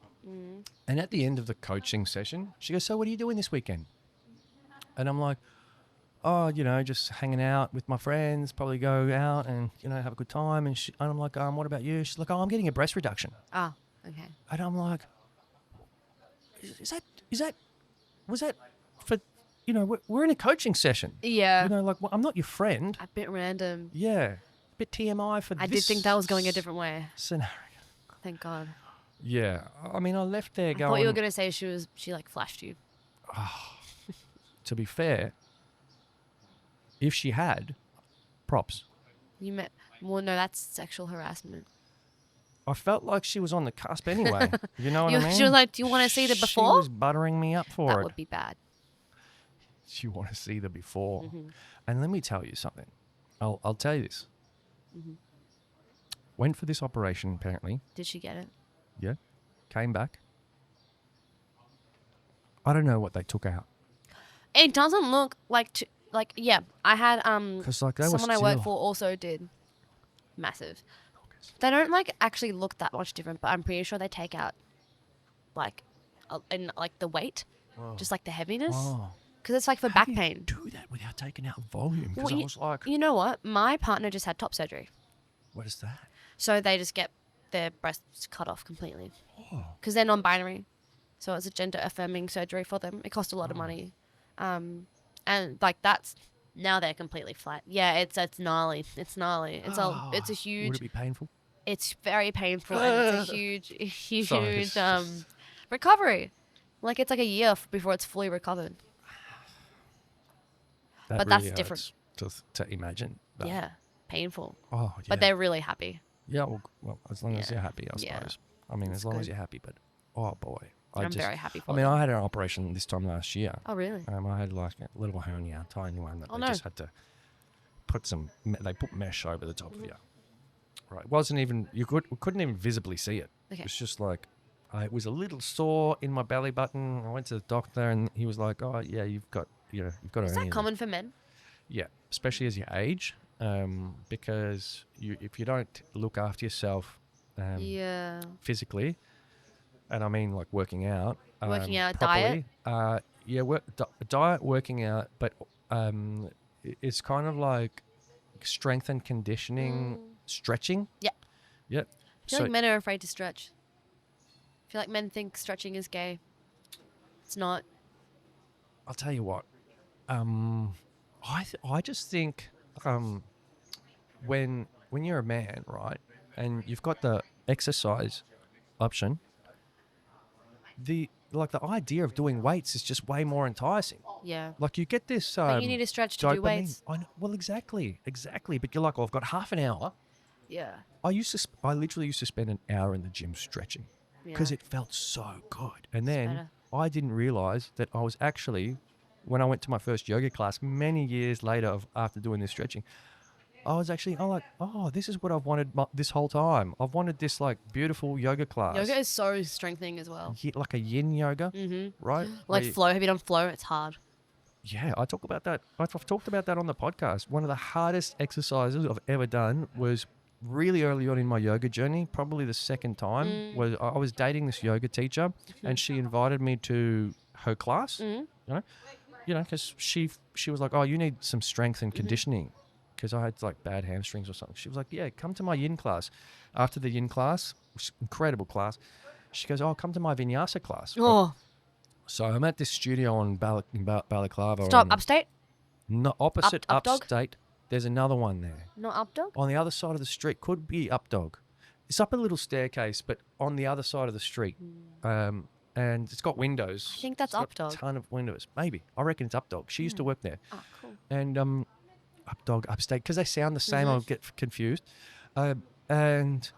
And at the end of the coaching session, she goes, "So what are you doing this weekend?" And I'm like, "Oh, just hanging out with my friends, probably go out and, have a good time." And I'm like, "What about you?" She's like, "Oh, I'm getting a breast reduction." Ah, okay. And I'm like, was that for, we're in a coaching session. Yeah. Well, I'm not your friend. A bit random. Yeah. A bit TMI for I this did think that was going a different way. scenario. Thank God. Yeah. I mean, I left there I going, thought you were gonna say she like flashed you. to be fair, if she had, props. You met. Well, no, that's sexual harassment. I felt like she was on the cusp anyway. You know what I mean? She was like, "Do you want to see the She before?" was buttering me up for That it. would be bad. You want to see the before. And let me tell you something. I'll tell you this. Went for this operation, apparently. Did she get it? Yeah. Came back. I don't know what they took out. It doesn't look like yeah. I had 'Cause, like, they were someone I work still- for also did. Massive. They don't like actually look that much different, but I'm pretty sure they take out like in like the weight, just like the heaviness, Oh. because it's like for How back do you pain. do that without taking out volume? Because Well, I was like, You know what? My partner just had top surgery, what is that? so they just get their breasts cut off completely Oh. because they're non-binary. So it's a gender affirming surgery for them. It cost a lot Oh. of money, and like that's now they're completely flat. Yeah, it's gnarly. It's gnarly. It's a Would it huge. be painful? It's very painful and it's a huge Sorry, it's just- recovery. Like it's like a year before it's fully recovered. That But that's really different. hurts to imagine. That. Yeah, painful. Oh, yeah. But they're really happy. Yeah, well, as long as Yeah. you're happy, I Yeah. suppose. I mean, That's as long as good. you're happy, but oh boy. I'm very happy for I mean, them. I had an operation this time last year. Oh really? I had like a little hernia, tiny one that Oh, they no. just had to put they put mesh over the top of you. Right. It wasn't even, we couldn't even visibly see it. Okay. It was just like, it was a little sore in my belly button. I went to the doctor and he was like, "Oh yeah, you've got a Is hernia." that common for men? Yeah, especially as you age, because if you don't look after yourself Yeah. physically, and I mean like working out, Working out, properly, diet, working out, but it's kind of like strength and conditioning, stretching. Yeah. Yep. I feel like men are afraid to stretch. I feel like men think stretching is gay. It's not. I'll tell you what. I just think when you're a man, right, and you've got the exercise option, the like the idea of doing weights is just way more enticing. Yeah. Like you get this. But you need to stretch to do dopamine. weights. I know, well, exactly. But you're like, oh, I've got half an hour. Yeah. I literally used to spend an hour in the gym stretching because it felt so good. And then better. I didn't realize that I was actually, when I went to my first yoga class many years later after doing this stretching, I'm like, oh, this is what I've wanted this whole time. I've wanted this like beautiful yoga class. Yoga is so strengthening as well. Like a yin yoga, right? Like flow. Have you done flow? It's hard. Yeah, I talk about that. I've talked about that on the podcast. One of the hardest exercises I've ever done was really early on in my yoga journey, probably the second time, was I was dating this yoga teacher and she invited me to her class, you know, because she was like, oh, you need some strength and conditioning because I had like bad hamstrings or something. She was like, yeah, come to my yin class. After the yin class, which is an incredible class, she goes, oh, come to my vinyasa class. Oh. So I'm at this studio in Balaclava. Stop. Upstate? No, opposite Up dog? upstate. There's another one there. Not up dog? On the other side of the street. Could be up dog. It's up a little staircase, but on the other side of the street. And it's got windows. I think that's It's got up dog. a ton of windows. Maybe. I reckon it's up dog. She used to work there. Oh, cool. And up dog, upstate, because they sound the same, I'll get confused. And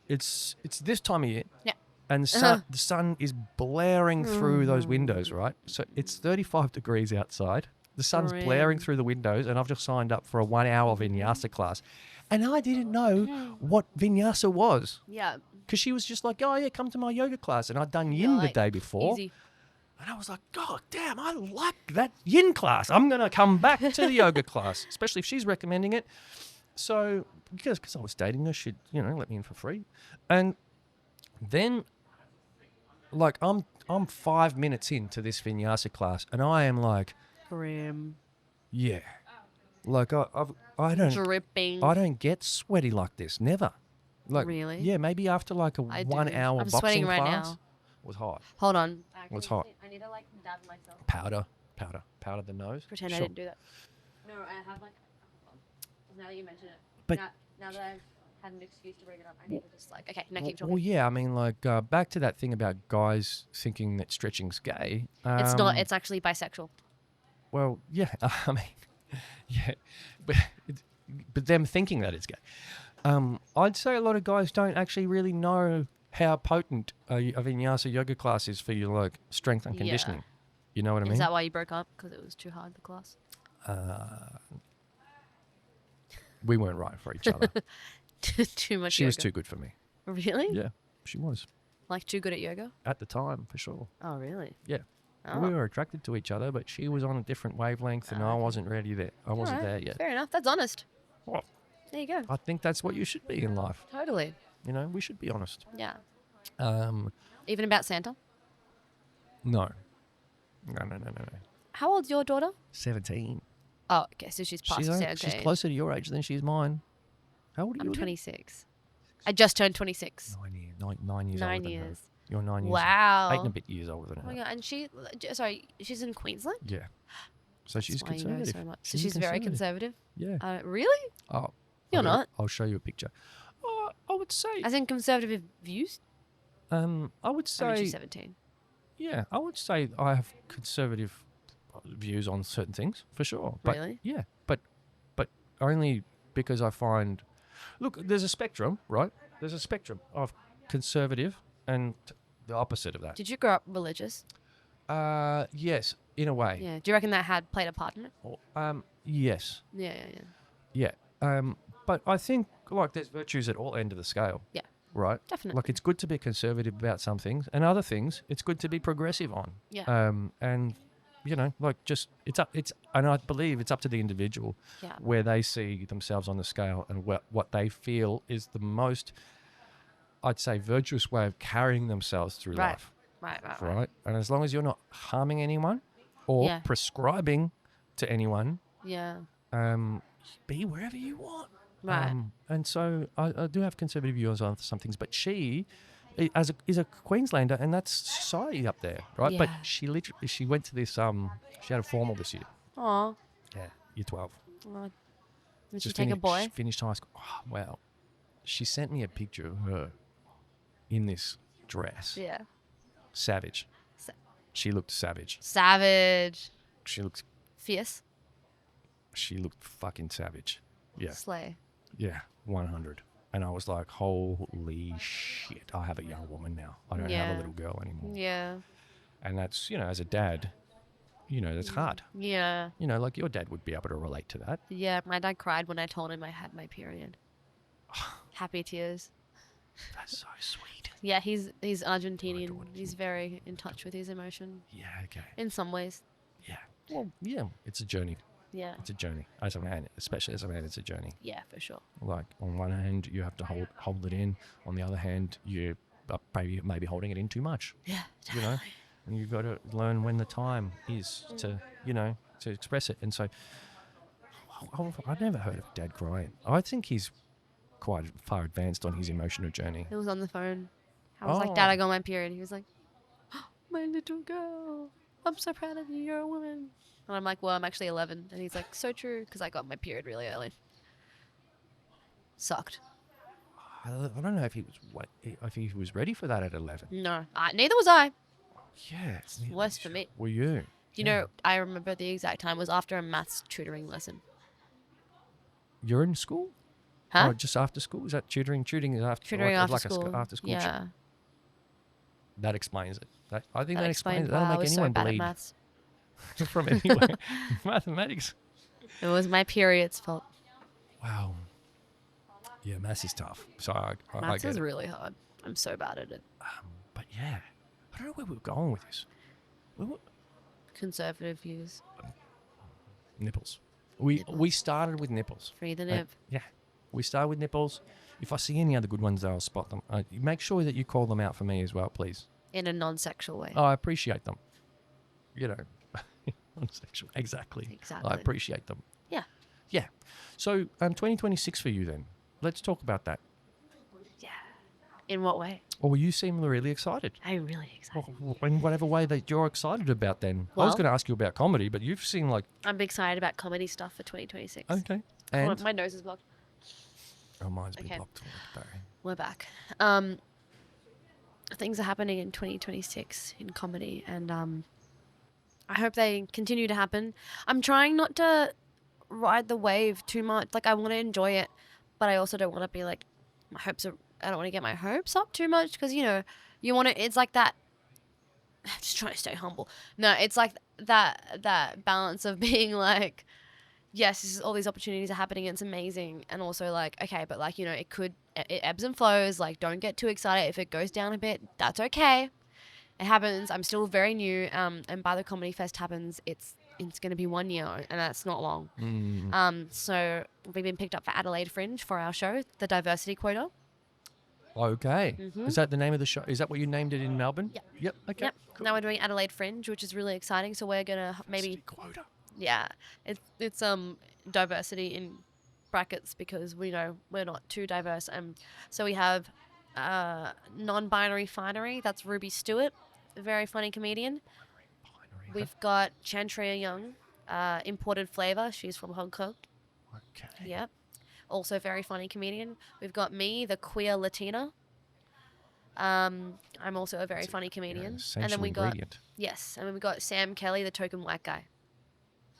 it's this time of year. Yeah. And the sun is blaring through those windows, right? So it's 35 degrees outside. The sun's blaring through the windows, and I've just signed up for a 1 hour vinyasa class. And I didn't know what vinyasa was. Yeah. Because she was just like, oh, yeah, come to my yoga class. And I'd done yin the day before. Easy. And I was like, God damn, I like that yin class. I'm going to come back to the yoga class, especially if she's recommending it. So, because I was dating her, she'd, let me in for free. And then, like, I'm 5 minutes into this vinyasa class, and I am like, Grim. yeah. Like, I don't... Dripping. I don't get sweaty like this. Never. Like, Really? Yeah, maybe after like a I 1 do. hour I'm boxing sweating right class. now. It was hot. Hold on. It's hot. I need to like dab myself. Powder the nose. Pretend I Sure. didn't do that. No, I have like. Now that you mention it. But- now that I've had an excuse to bring it up, I need to just like. Okay, now keep talking. Well, yeah, I mean, like, back to that thing about guys thinking that stretching's gay. It's not. It's actually bisexual. Well, yeah, I mean, yeah, but them thinking that it's gay. I'd say a lot of guys don't actually really know how potent a vinyasa yoga class is for your like strength and conditioning. Yeah. You know what I mean? Is that why you broke up? Because it was too hard, the class? We weren't right for each other. Too much She yoga. was too good for me. Really? Yeah, she was. Like too good at yoga? At the time, for sure. Oh, really? Yeah. Oh. We were attracted to each other, but she was on a different wavelength and I wasn't ready there. I wasn't Alright, there yet. Fair enough. That's honest. Well, There you go. I think that's what you should be in life. Totally. We should be honest. Yeah. No. Even about Santa? No. How old's your daughter? 17. Oh, okay. So she's past 17. She's closer to your age than she's mine. How old are you? I'm again? 26. I just turned 26. 9 years. 9 years 9 older than her. years. You're 9 years. Wow. 8 and a bit years older than Oh her. my God. And she's in Queensland? Yeah. So she's That's why you know conservative. so much. So she's very conservative? Yeah. Really? Oh, You're not. I'll show you a picture. I would say. As in conservative views? I would I mean, say. she's 17. Yeah, I would say I have conservative views on certain things for sure. But Really? Yeah, but only because I find, look, there's a spectrum, right? There's a spectrum of conservative and the opposite of that. Did you grow up religious? Yes, in a way. Yeah. Do you reckon that had played a part in it? Yes. Yeah. Yeah. But I think like there's virtues at all end of the scale. Yeah. Right. Definitely. Like it's good to be conservative about some things, and other things it's good to be progressive on. Yeah. And like just and I believe it's up to the individual Yeah. where they see themselves on the scale and what they feel is the most, I'd say, virtuous way of carrying themselves through life. Right. And as long as you're not harming anyone or prescribing to anyone, Yeah. be wherever you want. Right. And so I do have conservative views on some things, but she is a Queenslander, and that's society up there, right? But Yeah. she went to this, she had a formal this year. Aw. Yeah, year 12. Did she take a boy? She finished high school. Oh, wow. She sent me a picture of her in this dress. Yeah. Savage. She looked savage. Savage. She looked Fierce. fucking savage. Yeah. Slay. Yeah, 100. And I was like, holy shit, I have a young woman now. I don't have a little girl anymore. Yeah. And that's, as a dad, that's hard. Yeah. Like your dad would be able to relate to that. Yeah. My dad cried when I told him I had my period. Happy tears. That's so sweet. Yeah, he's Argentinian. He's very in touch with his emotion. Yeah, okay. In some ways. Yeah. Well, yeah, it's a journey. Yeah. It's a journey. As a man, especially as a man, it's a journey. Yeah, for sure. Like on one hand, you have to hold it in. On the other hand, you are maybe holding it in too much. Yeah, And you've got to learn when the time is to express it. And so, I've never heard of Dad crying. I think he's quite far advanced on his emotional journey. He was on the phone. I was like, Dad, I got my period. He was like, my little girl, I'm so proud of you. You're a woman. And I'm like, well, I'm actually 11. And he's like, so true, because I got my period really early. Sucked. I don't know if he was ready for that at 11. No, neither was I. Yeah. It's worse for me. Were you? You know, I remember the exact time was after a maths tutoring lesson. You're in school? Huh? Oh, just after school? Is that tutoring? Tutoring is after Tutoring after like school. after school. Yeah. That explains it. I think That that explains it. why That'll I make was anyone so bad at bleed maths. from anywhere. Mathematics. It was my period's fault. Wow. Yeah, maths is tough. So I Maths get is it. really hard. I'm so bad at it. But yeah, I don't know where we're going with this. Conservative views. Nipples. We started with nipples. Free the nip. Yeah. We started with nipples. If I see any other good ones, I'll spot them. Make sure that you call them out for me as well, please. In a non-sexual way. Oh, I appreciate them. Non-sexual. Exactly. Exactly. I appreciate them. Yeah. Yeah. So 2026 for you then. Let's talk about that. Yeah. In what way? Well, you seem really excited. I'm really excited. Well, in whatever way that you're excited about then. I was Well- going to ask you about comedy, but you've seen like... I'm excited about comedy stuff for 2026. Okay. Hold And... on, my nose is blocked. Oh, mine's been Okay. blocked. Barry. We're back. Things are happening in 2026 in comedy, and I hope they continue to happen. I'm trying not to ride the wave too much. Like, I want to enjoy it, but I also don't want to be like, I don't want to get my hopes up too much, because you want to. It's like that. I'm just trying to stay humble. No, it's like that balance of being like, yes, all these opportunities are happening. It's amazing. And also like, okay, but like, it ebbs and flows. Like, don't get too excited. If it goes down a bit, that's okay. It happens. I'm still very new. And by the Comedy Fest happens, it's going to be 1 year, and that's not long. So we've been picked up for Adelaide Fringe for our show, the diversity quota. Okay. Mm-hmm. Is that the name of the show? Is that what you named it in Melbourne? Yep. Yep. Okay. Yep. Cool. Now we're doing Adelaide Fringe, which is really exciting. So we're going to maybe... Quota. Yeah, it's diversity in brackets, because we know we're not too diverse. So we have non-binary finery. That's Ruby Stewart, a very funny comedian. We've got Chantria Young, imported flavor. She's from Hong Kong. Okay. Yep. Also very funny comedian. We've got me, the queer Latina. I'm also a very funny comedian. And then we got and then we got Sam Kelly, the token white guy.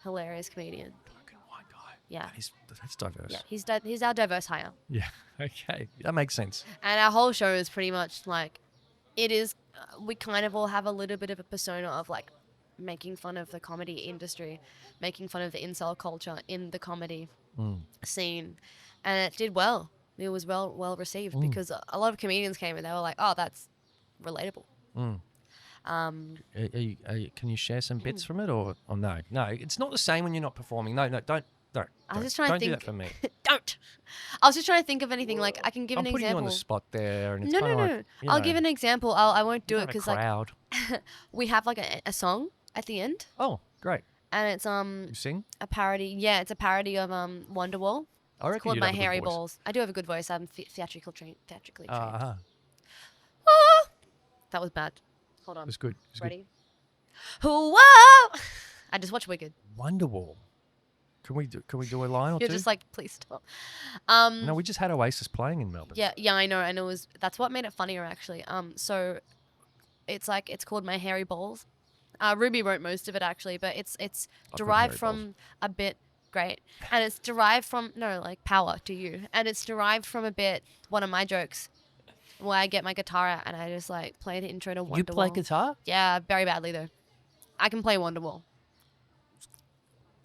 Hilarious comedian. Token white guy. Yeah. That's diverse. Yeah, he's our diverse hire. Yeah. Okay. That makes sense. And our whole show is pretty much like, it is, we kind of all have a little bit of a persona of like making fun of the comedy industry, making fun of the incel culture in the comedy scene. And it did well. It was well received, because a lot of comedians came and they were like, oh, that's relatable. Can you share some bits from it, or no? No, it's not the same when you're not performing. No, don't. I was just trying to think. Don't do that for me. Don't. I was just trying to think of anything. Like, I can give I'm an putting example. you on the spot there, and it's No. Like, I'll give an example. I won't do it because because like we have like a song at the end, Oh, great. and it's You sing? a parody. Yeah, it's a parody of Wonderwall. I It's reckon called you'd My have a good Hairy voice. Balls. I do have a good voice. I'm theatrically trained. Uh-huh. Ah! That was bad. Hold on. It's good. It's Ready? Whoa! I just watched Wicked. Good. Wonderwall. Can we do a line or You're two? just like, please stop. No, we just had Oasis playing in Melbourne. Yeah, I know, and that's what made it funnier actually. So it's called My Hairy Balls, Ruby wrote most of it actually, but it's I've got derived Mary from a bit great, and it's derived from power to you, and it's derived from a bit one of my jokes where I get my guitar out and I just like play the intro to Wonderwall. You play guitar? Yeah, very badly though. I can play Wonderwall.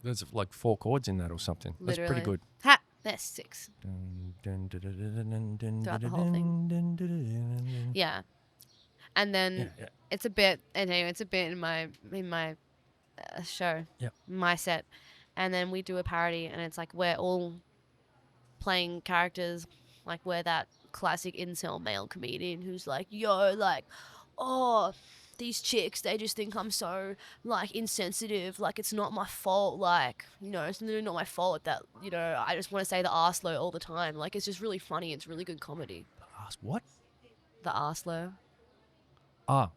There's like 4 chords in that or something. That's Literally. pretty good. Ha! There's 6. Throughout the whole thing. Yeah. And then it's a bit, anyway, it's a bit in my show, my set. And then we do a parody and it's like we're all playing characters, like we're that classic incel male comedian who's like, yo, like, oh, these chicks, they just think I'm so, like, insensitive, like, it's not my fault, like, you know, it's literally not my fault that, you know, I just want to say the arslo all the time, like, it's just really funny, it's really good comedy. What? The arslo. Ah.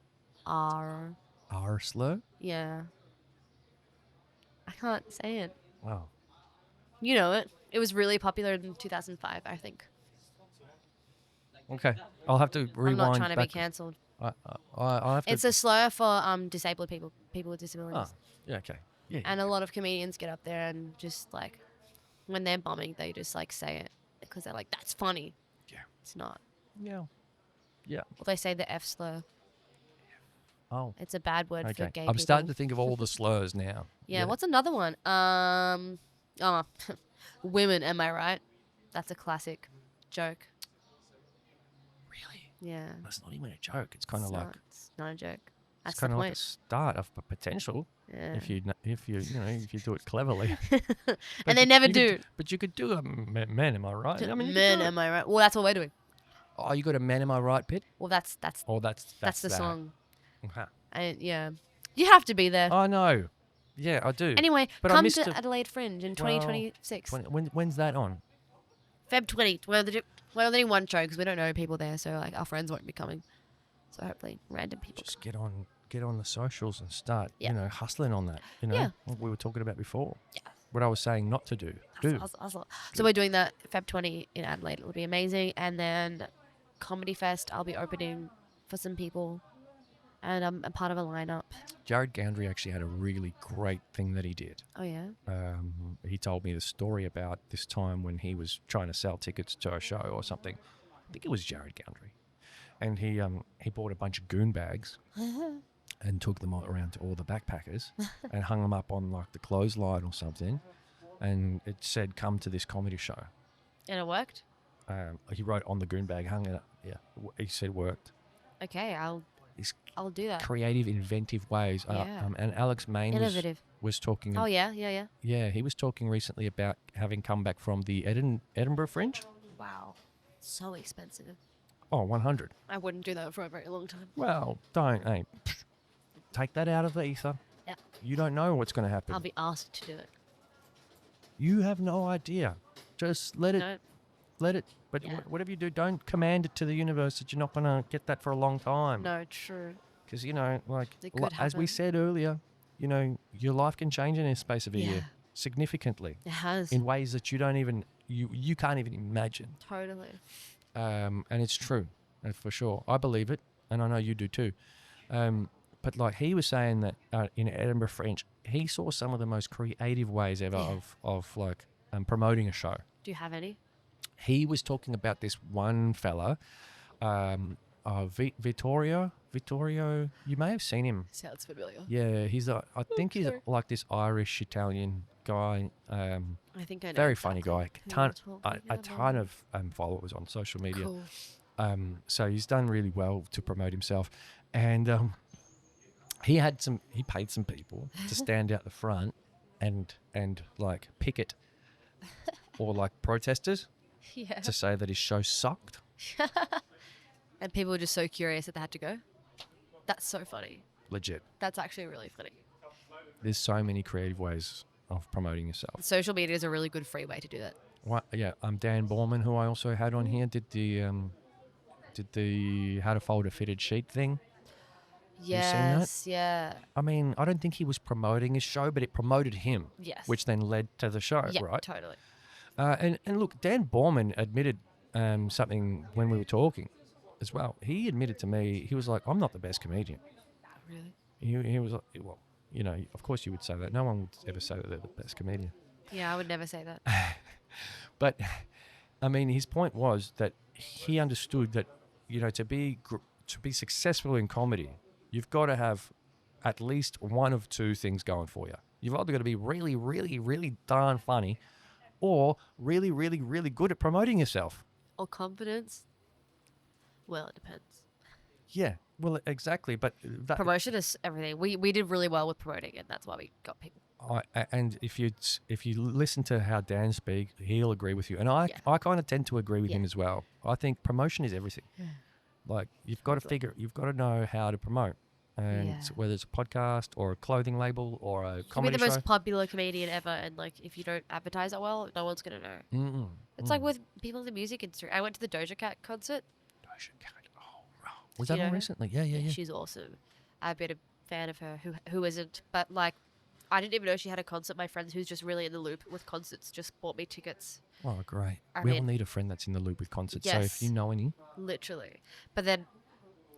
R. Arslo? Yeah. I can't say it. Wow. You know it. It was really popular in 2005, I think. Okay. I'll have to rewind. I'm not trying to back. be cancelled. I'll have to. It's a slur for disabled people with disabilities. Oh, yeah, okay. Yeah. And a lot of comedians get up there and just like, when they're bumming, they just like say it because they're like, that's funny. Yeah. It's not. Yeah. Yeah. Or they say the F slur. Oh. It's a bad word for gay people. I'm starting to think of all the slurs now. Yeah. What's another one? Women, am I right? That's a classic joke. Really? Yeah. That's not even a joke. It's kind of like. It's not a joke. That's It's kind the of point. like a start of a potential. Yeah. If you do it cleverly. And they never do. But you could do a man, am I right? I mean, Men, am I right? Well, that's what we're doing. Oh, you got a man, am I right, Pit? Well, that's Oh, that's the that. song. Uh-huh. And yeah, you have to be there. I know. Yeah, I do. Anyway, But I come missed to it. Adelaide Fringe in 2026. When's that on? Feb 20. We're only doing one show because we don't know people there, so like our friends won't be coming. So hopefully, random people. Just get on the socials and start, Yeah. hustling on that. Yeah. What we were talking about before. Yeah. What I was saying not to do. Hustle. So we're doing that Feb 20 in Adelaide. It'll be amazing. And then Comedy Fest, I'll be opening for some people. And I'm a part of a lineup. Jared Gandry actually had a really great thing that he did. Oh, yeah? He told me the story about this time when he was trying to sell tickets to a show or something. I think it was Jared Gandry. And he bought a bunch of goon bags and took them around to all the backpackers and hung them up on like the clothesline or something. And it said, come to this comedy show. And it worked? He wrote on the goon bag, hung it up. Yeah, he said worked. Okay, I'll do that. Creative, inventive ways. Yeah. And Alex Main was talking. Oh, yeah. Yeah, he was talking recently about having come back from the Edinburgh Fringe. Wow. So expensive. Oh, 100. I wouldn't do that for a very long time. Well, don't. Hey, take that out of the ether. Yeah. You don't know what's going to happen. I'll be asked to do it. You have no idea. Just let it. No. Let it. But Yeah. whatever you do, don't command it to the universe that you're not going to get that for a long time. No, true. Because, It could as we happen. said earlier, your life can change in a space of a Yeah. year significantly It has. in ways that you don't even, you can't even imagine. Totally. And it's true, for sure. I believe it, and I know you do too. But like he was saying that in Edinburgh Fringe, he saw some of the most creative ways ever of promoting a show. Do you have any? He was talking about this one fella, Vittorio. You may have seen him. Sounds familiar. Yeah, I think he's sure. like this Irish Italian guy. I think I know. Very funny exactly guy. who you're talking A about. ton of followers on social media. Cool. So he's done really well to promote himself, and he paid some people to stand out the front and like picket or like protesters Yeah. to say that his show sucked. And people were just so curious that they had to go. That's so funny. Legit. That's actually really funny. There's so many creative ways of promoting yourself. Social media is a really good free way to do that. Yeah, Dan Borman, who I also had on here, did the how to fold a fitted sheet thing. seen that? Yes, yeah. I mean, I don't think he was promoting his show, but it promoted him. Yes. Which then led to the show, Yeah, right? totally. And look, Dan Borman admitted something when we were talking as well. He admitted to me, he was like, I'm not the best comedian. Really? He was, well, you know, of course you would say that. No one would ever say that they're the best comedian. Yeah, I would never say that. But, I mean, his point was that he understood that, you know, to be successful in comedy, you've got to have at least one of two things going for you. You've either got to be really, really, really darn funny, or really, really, really good at promoting yourself. Or confidence. Well, it depends. Yeah, well, exactly. But Promotion is everything. We did really well with promoting it. That's why we got people. And if you listen to how Dan speaks, he'll agree with you. And I kind of tend to agree with him as well. I think promotion is everything. Yeah. Like you've got to know how to promote. And whether it's a podcast or a clothing label or a comedy show. Be the most popular comedian ever, and like if you don't advertise it well, no one's gonna know. It's like with people in the music industry. I went to the Doja Cat concert. Doja Cat, was that one recently? Yeah. She's awesome. I've been a fan of her. Who isn't? But like, I didn't even know she had a concert. My friends who's just really in the loop with concerts just bought me tickets. Oh, great. We all need a friend that's in the loop with concerts. Yes, so if you know any, literally. But then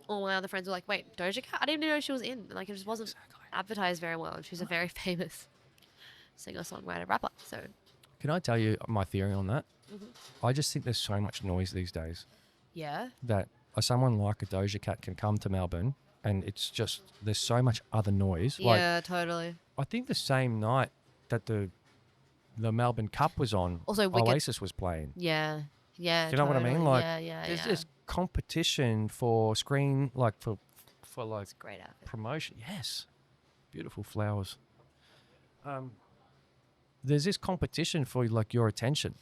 all my other friends were like, wait, Doja Cat? I didn't even know she was in. Like, it just wasn't advertised very well. And she's a very famous singer-songwriter rapper. So, can I tell you my theory on that? I just think there's so much noise these days. Yeah. That someone like a Doja Cat can come to Melbourne and it's just, there's so much other noise. Yeah, like, totally. I think the same night that the Melbourne Cup was on, also Oasis was playing. Yeah. Yeah. Do you know what I mean? Like, yeah. There's this competition for screen, like for like it's great outfit. Promotion. Yes, beautiful flowers. There's this competition for like your attention,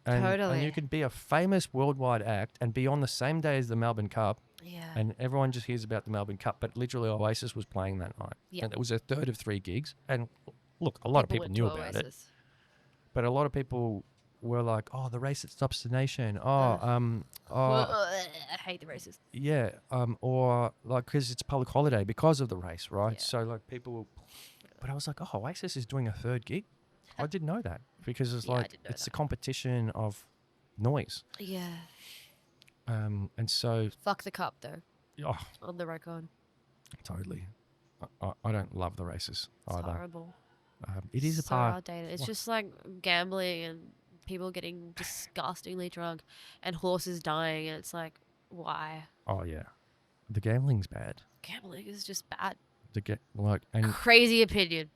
and you can be a famous worldwide act and be on the same day as the Melbourne Cup. Yeah. And everyone just hears about the Melbourne Cup, but literally Oasis was playing that night. Yeah. And it was a third of 3 gigs. And look, a lot of people knew about it, but a lot of people were like, "Oh, the racist stops the nation." I hate the racists. Yeah, or like because it's a public holiday because of the race, right? Yeah. So like people, but I was like, "Oh, Oasis is doing a 3rd gig." I didn't know that because it's like it's a competition of noise. Yeah. And so fuck the cup though. Oh, on the record. Totally. I don't love the races it's either. Horrible. It is so a part. Outdated. It's just like gambling and people getting disgustingly drunk and horses dying, and it's like, why? Oh yeah, the gambling's bad. Gambling is just bad. And crazy opinion.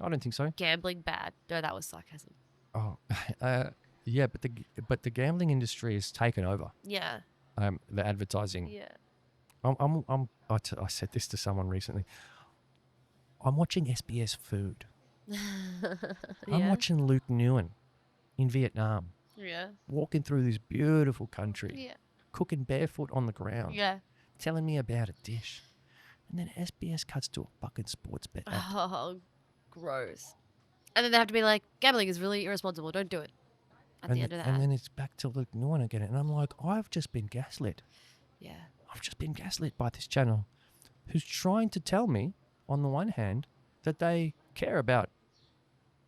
I don't think so. Gambling bad. No, that was sarcasm. Oh, yeah, but the gambling industry has taken over. Yeah. The advertising. Yeah. I said this to someone recently. I'm watching SBS Food. I'm watching Luke Nguyen in Vietnam. Yeah. Walking through this beautiful country. Yeah. Cooking barefoot on the ground. Yeah. Telling me about a dish. And then SBS cuts to a fucking sports bet. Oh, gross. And then they have to be like, gambling is really irresponsible. Don't do it. At the end of that. And then it's back to Luke Nguyen again. And I'm like, I've just been gaslit. Yeah. I've just been gaslit by this channel who's trying to tell me, on the one hand, that they care about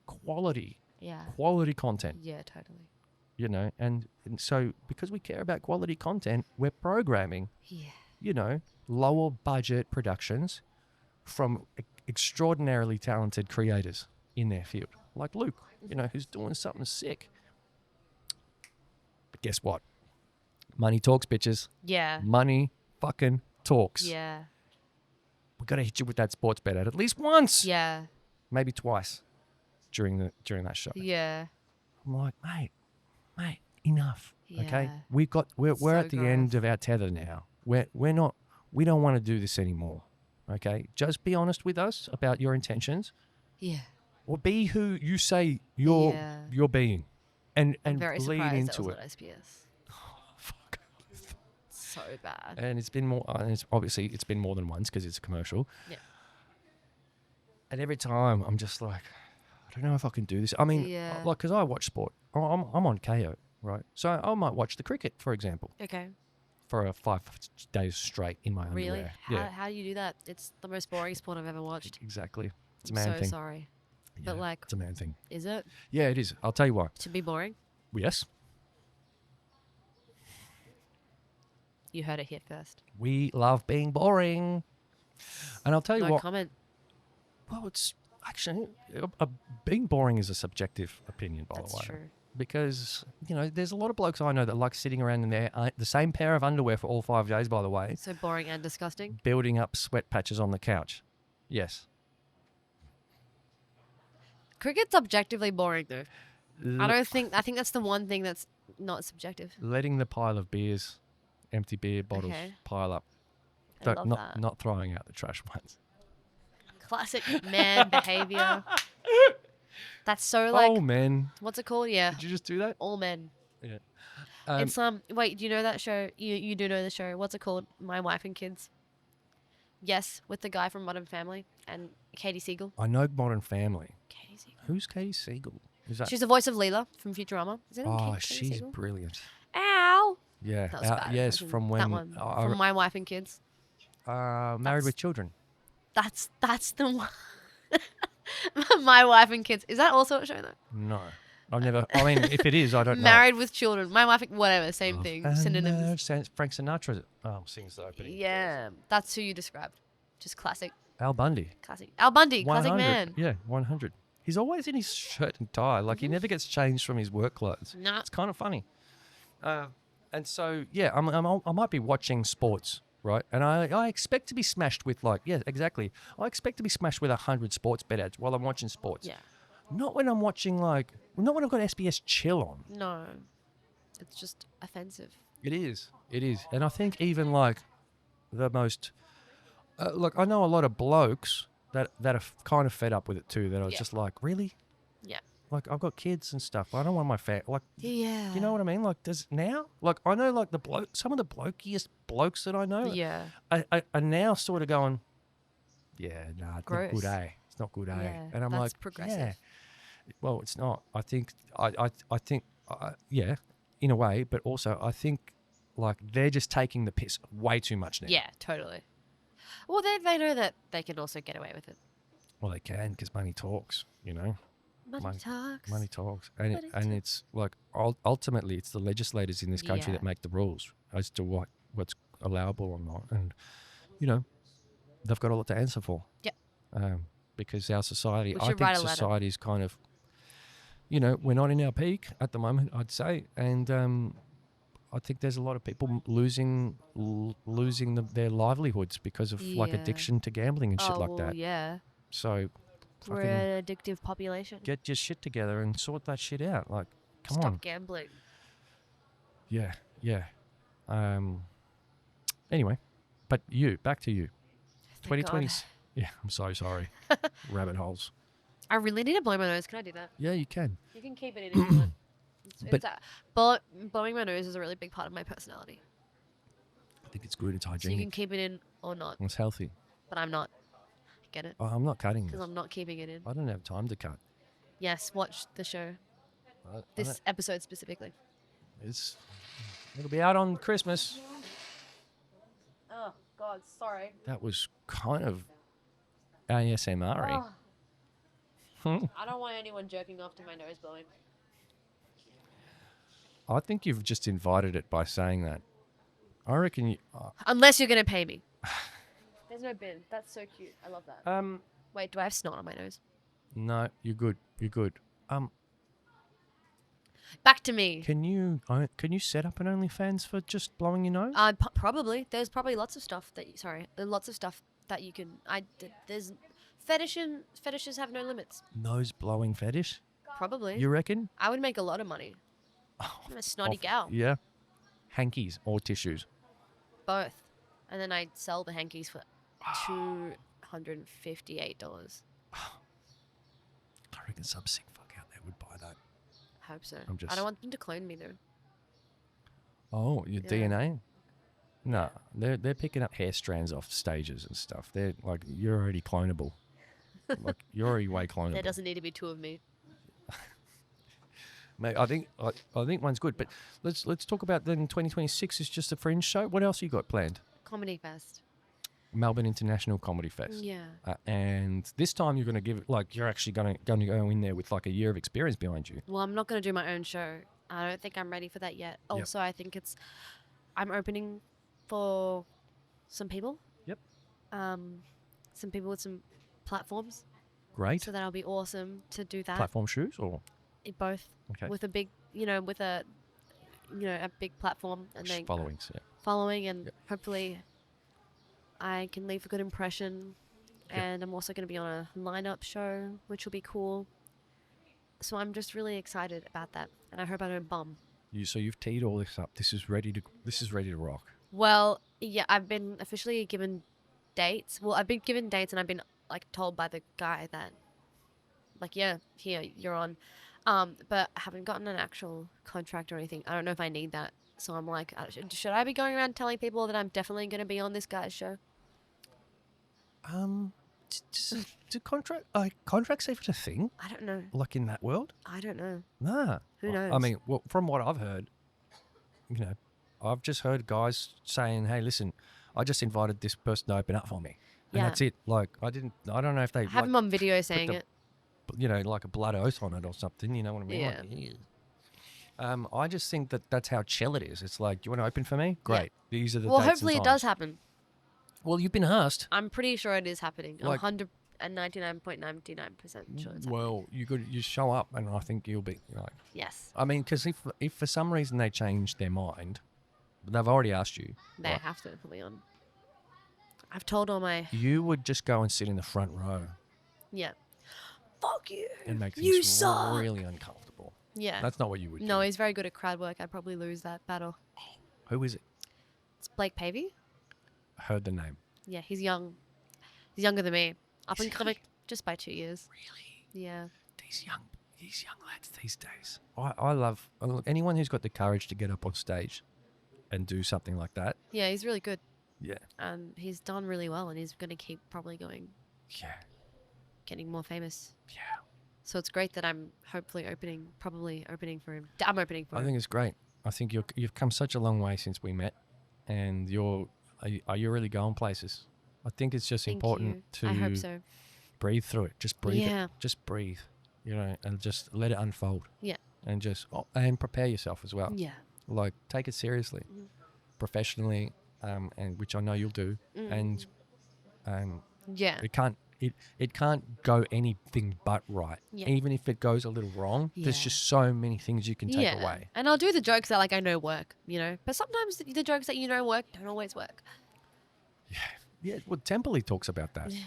quality. Yeah. Quality content. Yeah, totally. You know, and so because we care about quality content, we're programming, you know, lower budget productions from extraordinarily talented creators in their field. Like Luke, you know, who's doing something sick. But guess what? Money talks, bitches. Yeah. Money fucking talks. Yeah. We got to hit you with that sports bet at least once. Yeah. Maybe twice during that show. Yeah. I'm like, mate, enough. Yeah. Okay? We're so at the end of our tether now. We don't want to do this anymore. Okay? Just be honest with us about your intentions. Yeah. Or be who you say you're being. And lean into it. On SBS. Fuck. So bad. And it's been more. Obviously, it's been more than once because it's a commercial. Yeah. And every time I'm just like, I don't know if I can do this. I mean, like, because I watch sport. I'm on KO, right? So I might watch the cricket, for example. Okay. For 5 days straight in my underwear. Really? How do you do that? It's the most boring sport I've ever watched. Exactly. It's a man thing. I'm so sorry. Yeah, but like, it's a man thing. Is it? Yeah, it is. I'll tell you why. To be boring? Yes. You heard it here first. We love being boring. And I'll tell you No what. comment. Well, it's actually being boring is a subjective opinion, by That's the way. true. Because there's a lot of blokes I know that like sitting around in the same pair of underwear for all 5 days. By the way, So boring and disgusting. building up sweat patches on the couch. Yes. Cricket's objectively boring though. I think that's the one thing that's not subjective. Letting the pile of empty beer bottles Okay. pile up. I love that. Not throwing out the trash ones. Classic man behavior. That's so like, Oh, man. what's it called? Yeah. Did you just do that? All men. Yeah. It's wait, do you know that show? You do know the show. What's it called? My Wife and Kids. Yes, with the guy from Modern Family and Katie Siegel. I know Modern Family. Katie Siegel. Who's Katie Siegel? Is that? She's the voice of Leela from Futurama. Is it Oh, Katie she's Siegel? brilliant. Ow. Yeah. That was bad. Yes, Fucking- from when that one. From My Wife and Kids. Married That's- with Children. That's the one. My Wife and Kids. Is that also a show though? No. I've never. I mean, if it is, I don't know. Married with Children. My Wife, whatever, same thing. Synonyms. Frank Sinatra sings the opening. Yeah, that's who you described. Just classic. Al Bundy. Classic. Al Bundy, classic 100. man. Yeah, 100. He's always in his shirt and tie. Like, he never gets changed from his work clothes. Nah. It's kind of funny. And so, yeah, I might be watching sports, right? And I expect to be smashed with, like, yeah, exactly. I expect to be smashed with 100 sports bet ads while I'm watching sports. Yeah. Not when I'm watching, like, not when I've got SBS Chill on. No. It's just offensive. It is. It is. And I think even, like, the most... look, I know a lot of blokes that are kind of fed up with it too, that are just like, really? Yeah. Like, I've got kids and stuff. I don't want my like, Yeah. you know what I mean? Like, does now? Like, I know, like, some of the blokiest blokes that I know Yeah. are now sort of going, yeah, nah, it's Gross. not good, eh? It's not good, eh? Yeah, And I'm that's like, progressive. yeah. Well, it's not. I think, I think, yeah, in a way, but also I think, like, they're just taking the piss way too much now. Yeah, totally. Well, they know that they can also get away with it. Well, they can, because money talks, you know? Money talks. Money talks. And, Money and it's like, ultimately, it's the legislators in this country Yeah. that make the rules as to what's allowable or not. And, you know, they've got a lot to answer for. Yep. Because our society, We I should think write a letter. society is kind of, you know, we're not in our peak at the moment, I'd say. And I think there's a lot of people losing their livelihoods because of, like, Yeah. addiction to gambling and shit like well, that. Yeah. So, We're fucking an addictive population. get your shit together and sort that shit out. Like, come Stop on. gambling. Yeah, yeah. Anyway, but back to you. Thank 2020. God. Yeah, I'm so sorry. Rabbit holes. I really need to blow my nose. Can I do that? Yeah, you can. You can keep it in if you want. But- Blowing my nose is a really big part of my personality. I think it's good. It's So you hygienic. can keep it in or not. It's healthy. But I'm not. Get it? Oh, I'm not cutting Because this. I'm not keeping it in. I don't have time to cut. Yes, watch the show. I This episode specifically. it'll be out on Christmas. Oh, God, sorry. That was kind of ASMR-y. I don't want anyone jerking off to my nose blowing. I think you've just invited it by saying that. I reckon you... Unless you're going to pay me. There's no bin. That's so cute. I love that. Wait, do I have snot on my nose? No, you're good. You're good. Back to me. Can you set up an OnlyFans for just blowing your nose? Probably. There's probably lots of stuff that you can. There's fetishes have no limits. Nose blowing fetish? Probably. You reckon? I would make a lot of money. I'm a snotty gal. Yeah. Hankies or tissues? Both. And then I'd sell the hankies for $258. I reckon some sick fuck out there would buy that. Hope so. I'm just- I don't want them to clone me though. Oh, your Yeah. DNA? No, they're picking up hair strands off stages and stuff. They're like, you're already clonable. Like, you're already way clonable. There doesn't need to be two of me. Mate, I think one's good. But let's talk about then 2026 is just a fringe show. What else you got planned? Comedy Fest. Melbourne International Comedy Fest. Yeah. And this time you're going to give it, like, you're actually going to go in there with like a year of experience behind you. Well, I'm not going to do my own show. I don't think I'm ready for that yet. Yep. Also, I think I'm opening for some people. Yep. some people with some platforms. Great. So that'll be awesome to do that. Platform shoes or? Both. Okay. With a big, with a big platform and then Followings, yeah. following, and hopefully I can leave a good impression. Yep. And I'm also going to be on a lineup show, which will be cool. So I'm just really excited about that, and I hope I don't bum. So you've teed all this up. This is ready to rock. Well, yeah, I've been officially given dates. Well, I've been given dates, and I've been told by the guy that, yeah, here you're on. But I haven't gotten an actual contract or anything. I don't know if I need that. So I'm like, should I be going around telling people that I'm definitely going to be on this guy's show? Do contracts even a thing? I don't know. Like in that world? I don't know. Nah. Who knows? I mean, well, from what I've heard, I've just heard guys saying, "Hey, listen, I just invited this person to open up for me, and that's it." Like, I don't know if they I have him on video saying it. Like a blood oath on it or something. You know what I mean? Yeah. I just think that's how chill it is. It's like, you want to open for me? Great. Yeah. These are the dates and hopefully it does times. happen. Well, you've been asked. I'm pretty sure it is happening. Like, 199.99% sure it's happening. Well, you show up, and I think you'll be like. Yes. I mean, because if for some reason they change their mind, they've already asked you. They have to put me on. I've told all my. You would just go and sit in the front row. Yeah. Fuck you. And make you things suck. really uncomfortable. Yeah. That's not what you would do. No, he's very good at crowd work. I'd probably lose that battle. Who is it? It's Blake Pavey. I heard the name. Yeah, he's young. He's younger than me. Up and coming just by 2 years. Really? Yeah. These young lads these days. I love anyone who's got the courage to get up on stage and do something like that. Yeah, he's really good. Yeah. And he's done really well, and he's going to keep probably going. Yeah. Getting more famous. Yeah. So it's great that I'm hopefully probably opening for him. I'm opening for him. I think it's great. I think you've come such a long way since we met, and you're really going places. I think it's just important to I hope so. Breathe through it. Just breathe Yeah. it. Just breathe, and just let it unfold. Yeah. And just and prepare yourself as well. Yeah. Like, take it seriously, professionally, and which I know you'll do. And yeah. it can't go anything but right. Yeah. Even if it goes a little wrong, there's just so many things you can take away. And I'll do the jokes that I know work, But sometimes the jokes that work don't always work. Yeah. Yeah. Well, Temperley talks about that. Yeah.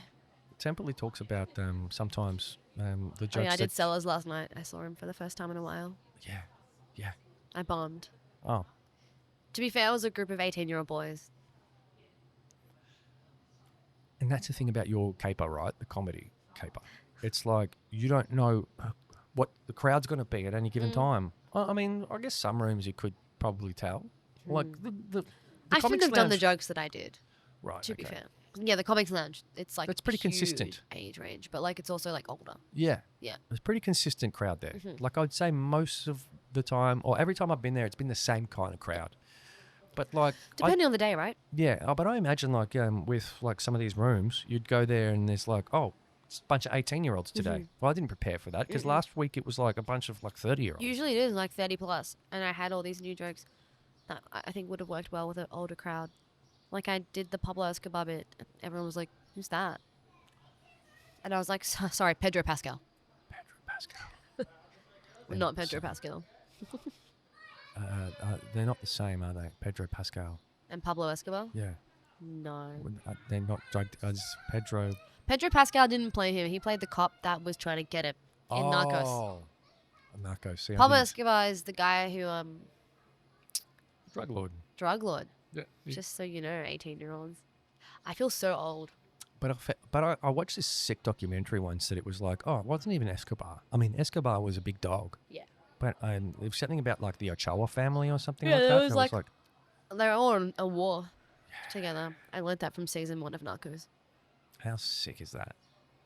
Temperley talks about sometimes the jokes. I did Sellers last night. I saw him for the first time in a while. Yeah. Yeah. I bombed. Oh. To be fair, it was a group of 18-year-old boys. And that's the thing about your caper, right? The comedy caper. It's like you don't know what the crowd's going to be at any given time. I mean, I guess some rooms you could probably tell. Like the I shouldn't have done the jokes that I did. Right. To be fair. Yeah, the Comics Lounge. It's like that's pretty consistent age range, but it's also older. Yeah. Yeah. There's a pretty consistent crowd there. Like I'd say most of the time, or every time I've been there, it's been the same kind of crowd. But depending on the day, right? Yeah, but I imagine with some of these rooms, you'd go there and there's it's a bunch of 18-year-olds today. Well, I didn't prepare for that because last week it was a bunch of 30-year-olds. Usually it is 30 plus, and I had all these new jokes that I think would have worked well with an older crowd. I did the Pablo Escobar bit, and everyone was like, "Who's that?" And I was like, "Sorry, Pedro Pascal." Pedro Pascal. Not Pedro Pascal. They're not the same, are they? Pedro Pascal. And Pablo Escobar? Yeah. No. They're not. Pedro. Pedro Pascal didn't play him. He played the cop that was trying to get it in Narcos. Oh. Narcos. See, Pablo Escobar is the guy who drug lord. Drug lord. Yeah. Just so you know, 18-year-olds. I feel so old. But I watched this sick documentary once that it was it wasn't even Escobar. I mean, Escobar was a big dog. Yeah. But there was something about the Ochoa family or something like that. Yeah, it was they're all in a war together. I learned that from season 1 of Narcos. How sick is that?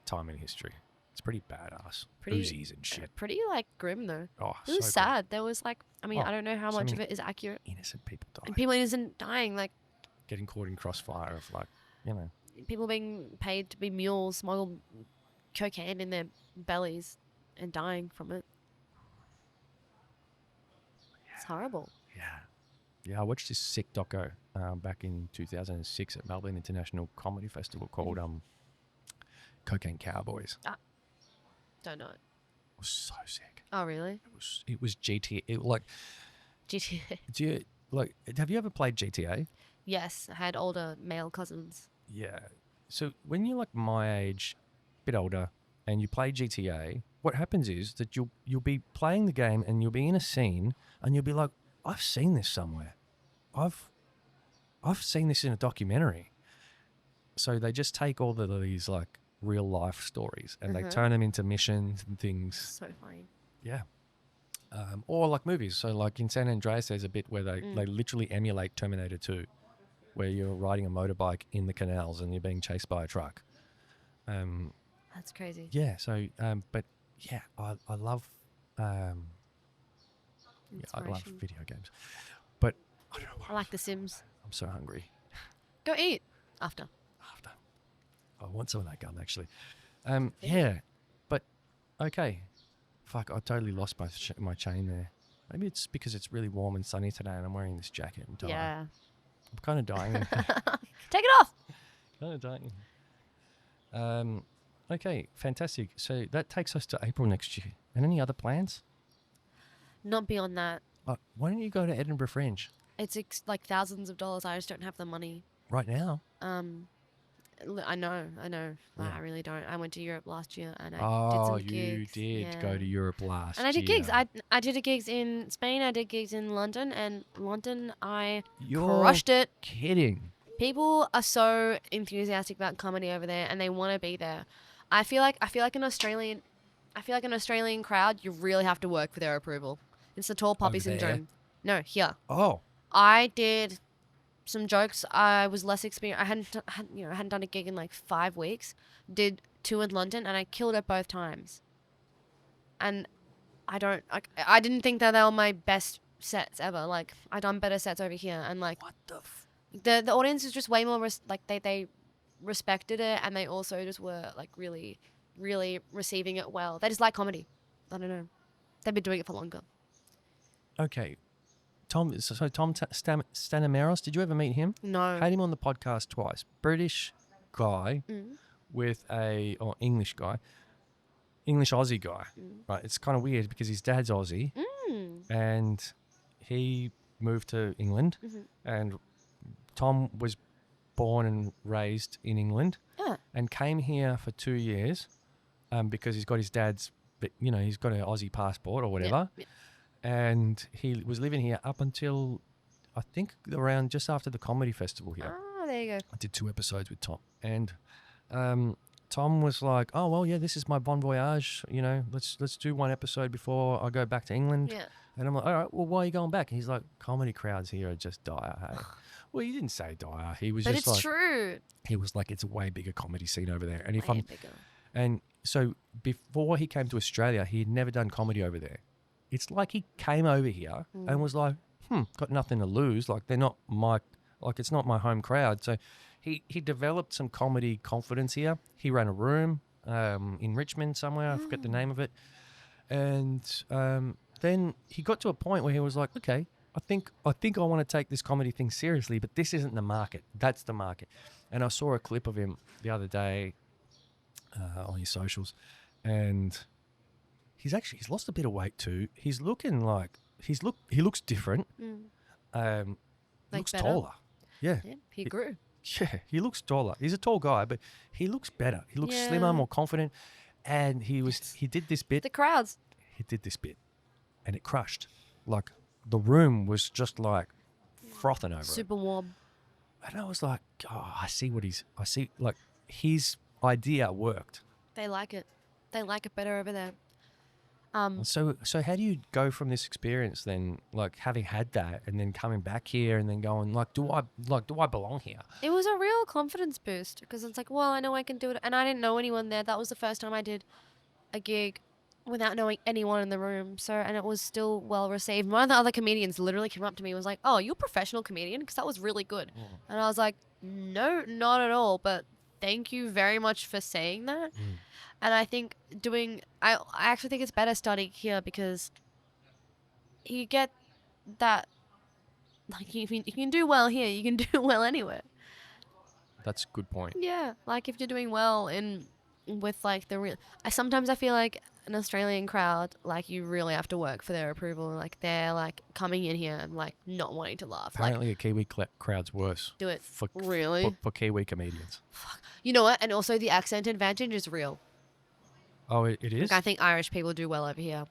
Time in history. It's pretty badass. Uzis and shit. Pretty grim though. Oh, it was sad. There was I don't know how much of it is accurate. Innocent people dying. And people innocent dying, getting caught in crossfire of people being paid to be mules, smuggle cocaine in their bellies and dying from it. Yeah. It's horrible. Yeah. Yeah, I watched this sick doco back in 2006 at Melbourne International Comedy Festival called Cocaine Cowboys. Don't know it. It was so sick. Oh, really? It was GTA. Like, GTA. have you ever played GTA? Yes, I had older male cousins. Yeah. So when you're like my age, bit older, and you play GTA, what happens is that you'll be playing the game and you'll be in a scene and you'll be like, I've seen this somewhere. I've seen this in a documentary. So they just take all of these like real life stories and they turn them into missions and things. So funny. Yeah. Or like movies. So like in San Andreas, there's a bit where they literally emulate Terminator 2, where you're riding a motorbike in the canals and you're being chased by a truck. That's crazy. Yeah. So, but yeah, I love, I love video games. But I don't know what I like The Sims. I'm so hungry. Go eat after. I want some of that gum actually. Yeah, but okay. Fuck, I totally lost my chain there. Maybe it's because it's really warm and sunny today and I'm wearing this jacket. I'm dying. Yeah. I'm kind of dying. Take it off. Kind of dying. Okay, fantastic. So that takes us to April next year. And any other plans? Not beyond that. Why don't you go to Edinburgh Fringe? It's like thousands of dollars. I just don't have the money. Right now? I know. Yeah. I really don't. I went to Europe last year and I did some gigs. You did go to Europe last year. And I did gigs. I did gigs in Spain. I did gigs in London. And London, You're crushed it. Kidding. People are so enthusiastic about comedy over there and they want to be there. I feel like an Australian crowd, you really have to work for their approval. It's the tall poppy Over there? syndrome. No, here. Oh. I did some jokes. I was less experienced. I hadn't done a gig in like 5 weeks. Did 2 in London, and I killed it both times. And I didn't think that they were my best sets ever. Like I done better sets over here, and like What the? the audience was just way more they respected it, and they also just were like really, really receiving it well. They just like comedy. I don't know. They've been doing it for longer. Okay. Tom Stanamaros, did you ever meet him? No. Had him on the podcast twice. British guy with English guy. English Aussie guy. Right. It's kind of weird because his dad's Aussie and he moved to England and Tom was born and raised in England and came here for 2 years because he's got his dad's, he's got an Aussie passport or whatever. Yeah. And he was living here up until, I think, around just after the comedy festival here. Oh, there you go. I did 2 episodes with Tom. And Tom was like, oh, well, yeah, this is my bon voyage. Let's do 1 episode before I go back to England. Yeah. And I'm like, all right, well, why are you going back? And he's like, comedy crowds here are just dire, hey? Well, he didn't say dire. He was but just it's true. He was like, it's a way bigger comedy scene over there. And Way bigger. And so before he came to Australia, he had never done comedy over there. It's like he came over here and was like, got nothing to lose. Like it's not my home crowd. So he developed some comedy confidence here. He ran a room in Richmond somewhere. I forget the name of it. And then he got to a point where he was like, okay, I think I want to take this comedy thing seriously, but this isn't the market. That's the market. And I saw a clip of him the other day on his socials, and he's lost a bit of weight too. He's looking like he looks different. He looks better? taller. Yeah, he grew. Yeah, he looks taller. He's a tall guy, but he looks better. He looks slimmer, more confident. And he did this bit. The crowds. He did this bit, and it crushed. Like the room was just like frothing over it. Super warm. And I was like, I see like his idea worked. They like it. They like it better over there. So how do you go from this experience then, like having had that and then coming back here and then going like, do I belong here? It was a real confidence boost because it's like, well, I know I can do it. And I didn't know anyone there. That was the first time I did a gig without knowing anyone in the room. And it was still well received. One of the other comedians literally came up to me and was like, oh, you're a professional comedian? Because that was really good. And I was like, no, not at all. But thank you very much for saying that. And I think I actually think it's better studying here because you get that like if you can do well here, you can do well anywhere. That's a good point. Yeah, like if you're doing well with like the real, sometimes I feel like an Australian crowd, like you really have to work for their approval. Like they're like coming in here and like not wanting to laugh. Apparently, a Kiwi crowd's worse. Do it for really for Kiwi comedians. You know what? And also the accent advantage is real. Oh, it is. Like I think Irish people do well over here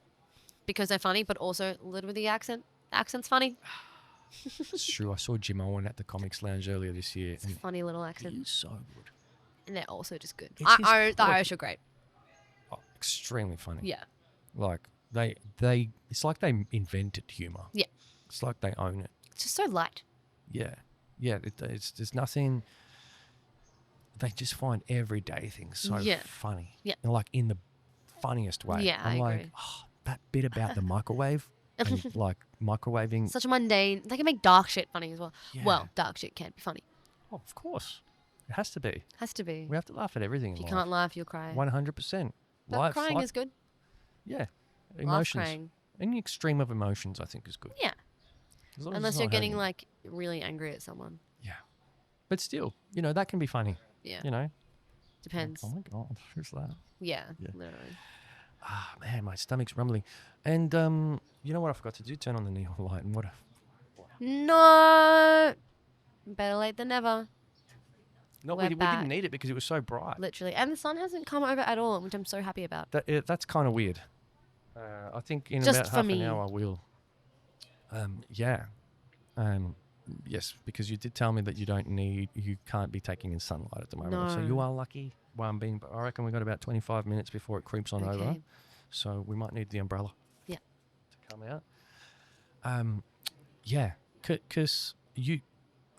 because they're funny, but also a little bit of the accent. The accent's funny. It's true. I saw Jim Owen at the Comics Lounge earlier this year. It's a funny little accent. He's so good. And they're also just good. It's The Irish are great. Oh, extremely funny. Yeah. Like they it's like they invented humor. Yeah. It's like they own it. It's just so light. Yeah. Yeah. It's there's nothing. They just find everyday things so funny. Yeah. And like in the funniest way. Yeah, I'm I like, agree. oh, that bit about the microwave and like microwaving. Such a mundane. They can make dark shit funny as well. Yeah. Well, dark shit can be funny. Oh, of course. It has to be. Has to be. We have to laugh at everything If in you life. can't laugh, you'll cry. 100%. But crying is good. Yeah. Laugh Emotions. crying. Any extreme of emotions, I think, is good. Yeah. As long as Unless it's you're not getting hurting. like really angry at someone. Yeah. But still, that can be funny. Yeah. Depends. Oh my God, who's that? Yeah, Yeah. literally. Ah, man, my stomach's rumbling. And you know what I forgot to do? Turn on the neon light. And No. Better late than never. No, We're we back. didn't need it because it was so bright. Literally. And the sun hasn't come over at all, which I'm so happy about. That's kind of weird. I think in Just about for half me. an hour we'll. Yeah. Yes, because you did tell me that you can't be taking in sunlight at the moment. So No. you are lucky. Well, I reckon we got about 25 minutes before it creeps on over. Okay. So we might need the umbrella. Yeah. To come out. Yeah, because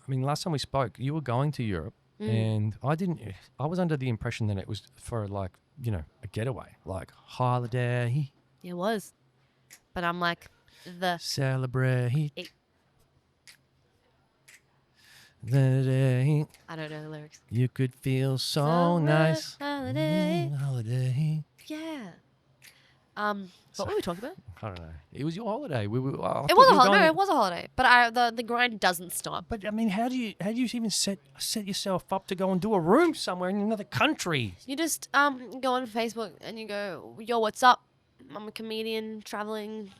last time we spoke, you were going to Europe, and I was under the impression that it was for like, a getaway, like holiday. It was. But I'm like, Celebrate Eight. the day I don't know the lyrics. you could feel so nice. Holiday. Holiday. Yeah. What were we talking about? I don't know. It was your holiday. It was a holiday. No, it was a holiday. But the grind doesn't stop. But how do you even set yourself up to go and do a room somewhere in another country? You just go on Facebook and you go, yo, what's up? I'm a comedian traveling.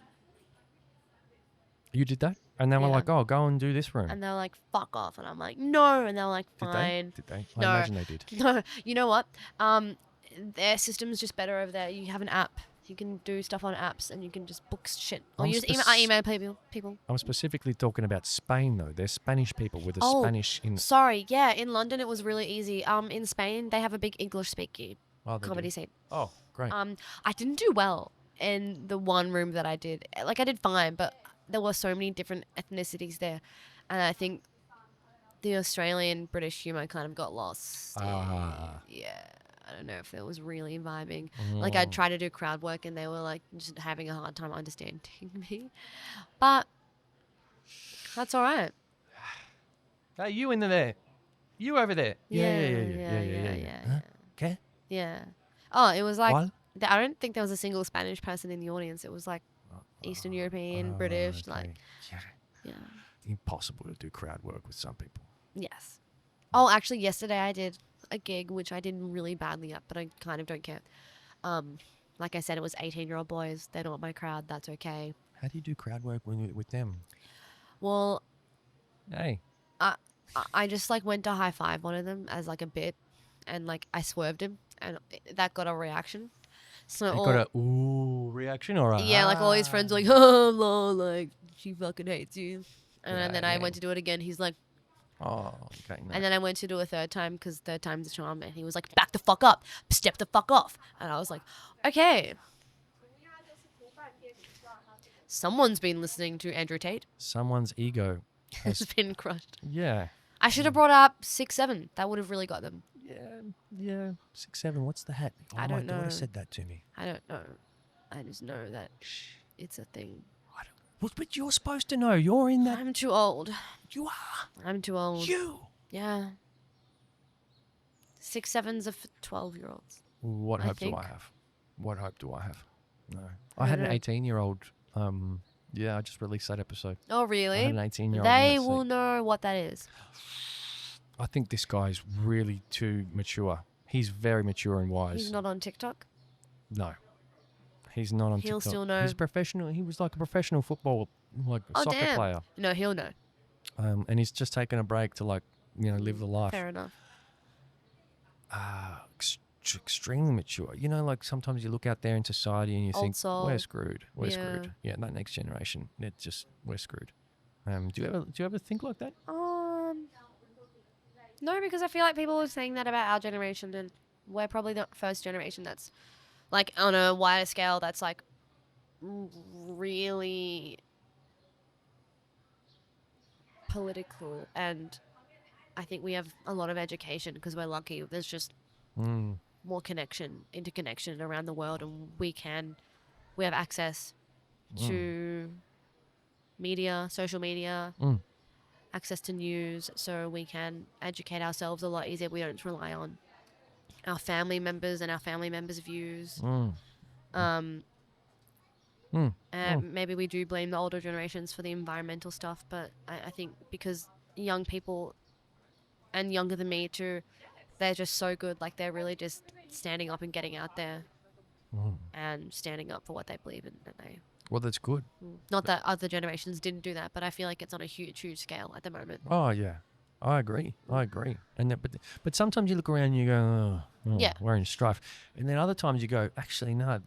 You did that? And then we're Yeah. like, oh, go and do this room. And they're like, fuck off. And I'm like, no. And they're like, Did fine. they? I No. imagine they did. No, you know what? Their system's just better over there. You have an app. You can do stuff on apps and you can just book shit. Or I'm use email people. I'm specifically talking about Spain, though. They're Spanish people with a Oh, Spanish in. Sorry, yeah. In London, it was really easy. In Spain, they have a big English speaking Oh, they do. comedy scene. Oh, great. I didn't do well in the one room that I did. Like I did fine, but there were so many different ethnicities there, and I think the Australian British humor kind of got lost. Yeah, I don't know if it was really vibing. Like I'd try to do crowd work, and they were like just having a hard time understanding me, but that's all right. Hey, you in there? You over there? Yeah. Huh? Okay. Yeah. Oh, it was like What? I don't think there was a single Spanish person in the audience. It was like Eastern European, British, okay. like Yeah. yeah. Impossible to do crowd work with some people. Yes. Oh, actually, yesterday I did a gig which I did really badly at, but I kind of don't care. Like I said, it was 18-year-old boys. They're not my crowd. That's okay. How do you do crowd work with them? Well, Hey. I just like went to high five one of them as like a bit, and like I swerved him, and that got a reaction. So You got a ooh reaction or a yeah, like all his friends were like, oh, lol, like she fucking hates you. And Yeah, then I man. went to do it again. He's like, Oh, okay. No. and then I went to do a third time because third time's a charm. And he was like, back the fuck up, step the fuck off. And I was like, okay. Someone's been listening to Andrew Tate. Someone's ego Has has. been crushed. Yeah. I should have brought up 6'7". That would have really got them. Yeah. 6'7". What's the hat? Oh, I don't my daughter know. said that to me. I don't know. I just know that it's a thing. Well, but you're supposed to know. You're in that. I'm too old. You are. I'm too old. You. Yeah. 6'7's are for 12-year-olds. What I hope do think. I have? What hope do I have? No. I I had don't an know. 18-year-old Yeah, I just released that episode. Oh, I really? had an 18-year-old. They will know what that is. I think this guy's really too mature. He's very mature and wise. He's not on TikTok. No. He's not on He'll TikTok. still know. He's professional. He was like a professional football, like soccer player. No, he'll know. And he's just taken a break to live the life. Fair enough. Extremely mature. Like sometimes you look out there in society and you Old think, soul. we're screwed. We're Yeah. screwed. Yeah, that next generation, we're screwed. Do you ever think like that? No, because I feel like people were saying that about our generation, and we're probably the first generation that's like on a wider scale that's like really political, and I think we have a lot of education because we're lucky. There's just more interconnection around the world, and we have access to media, social media, access to news, so we can educate ourselves a lot easier. We don't rely on our family members and our family members' views. Maybe we do blame the older generations for the environmental stuff, but I think because young people, and younger than me too, they're just so good. Like, they're really just standing up and getting out there and standing up for what they believe in. Well, that's good. Not that other generations didn't do that, but I feel like it's on a huge scale at the moment. Oh, yeah. I agree. And but sometimes you look around and you go, Yeah. we're in strife. And then other times you go, actually, no.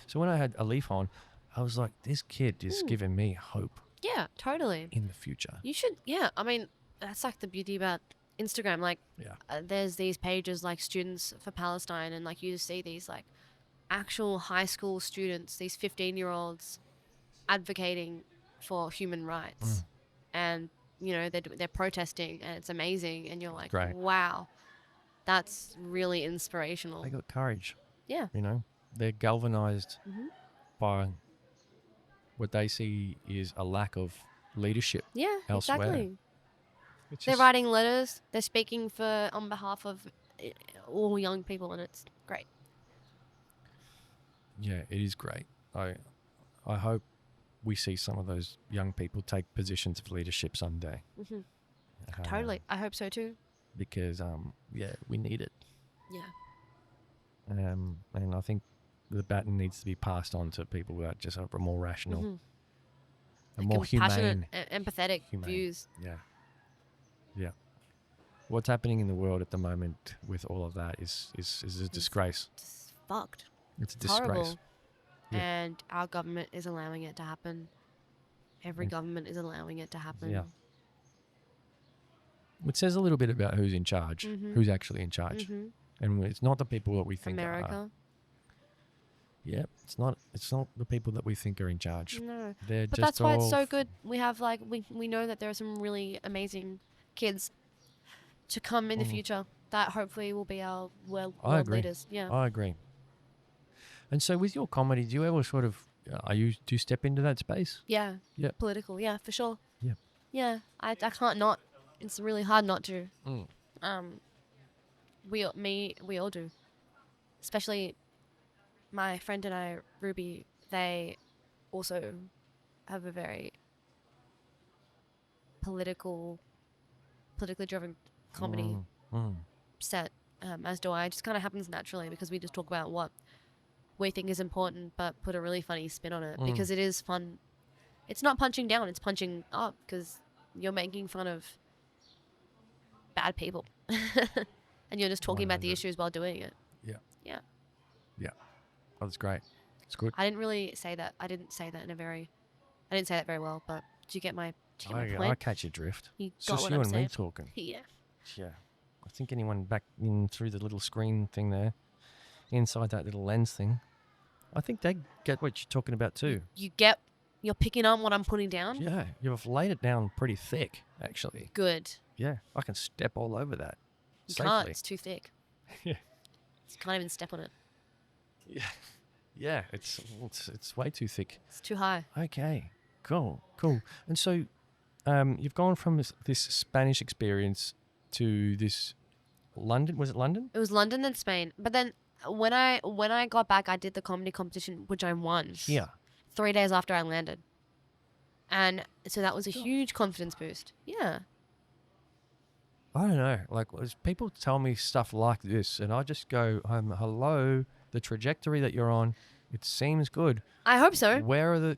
So when I had Alif on, I was like, this kid is giving me hope Yeah, totally. in the future. You should, yeah. I mean, that's like the beauty about Instagram. Like, there's these pages like Students for Palestine, and like you just see these like actual high school students, these 15-year-olds advocating for human rights, and they're protesting, and it's amazing, and you're like, Great. wow, that's really inspirational. They got courage. Yeah. They're galvanized by what they see is a lack of leadership. Yeah, elsewhere. exactly. It's They're just- writing letters. They're speaking on behalf of all young people, and it's great. Yeah, it is great. I hope we see some of those young people take positions of leadership someday. Totally. I hope so too. Because we need it. Yeah. And I think the baton needs to be passed on to people that just are more rational and more Compassionate, humane. empathetic Humane. views. Yeah. What's happening in the world at the moment with all of that is a disgrace. It's fucked. It's a It's disgrace. horrible. Yeah. And our government is allowing it to happen. Every government is allowing it to happen. Yeah. It says a little bit about who's in charge, who's actually in charge. And it's not the people that we think are. America. Yeah, it's not the people that we think are in charge. No. They're But just that's why it's all so good. We have we know that there are some really amazing kids to come in the future that hopefully will be our world agree. leaders. Yeah. I agree. And so with your comedy, do you ever sort of do you step into that space? Yeah. Yeah. Political. Yeah, for sure. Yeah. Yeah. I can't not. It's really hard not to. We all do. Especially my friend and I, Ruby, they also have a very politically driven comedy set, as do I. It just kind of happens naturally because we just talk about what we think is important, but put a really funny spin on it because it is fun. It's not punching down, it's punching up because you're making fun of bad people and you're just talking about the 100. issues while doing it. Yeah. Yeah. Yeah. Oh, that's great. It's good. I didn't really say that. I didn't say that very well, but do you get my I point? catch your drift. You It's got just what you I'm and me saying. talking. Yeah. Yeah. I think anyone back in through the little screen thing there, inside that little lens thing, I think they get what you're talking about too. You're picking up what I'm putting down? Yeah, you've laid it down pretty thick, actually. Good. Yeah, I can step all over that. You safely. can't. It's too thick. Yeah. You can't even step on it. Yeah. Yeah, it's way too thick. It's too high. Okay, cool. And so, you've gone from this Spanish experience to this London. Was it London? It was London then Spain. But then when I got back, I did the comedy competition, which I won. Yeah. 3 days after I landed. And so that was a huge confidence boost. Yeah. I don't know. Like, people tell me stuff like this, and I just go, hello, the trajectory that you're on, it seems good. I hope so. Where are the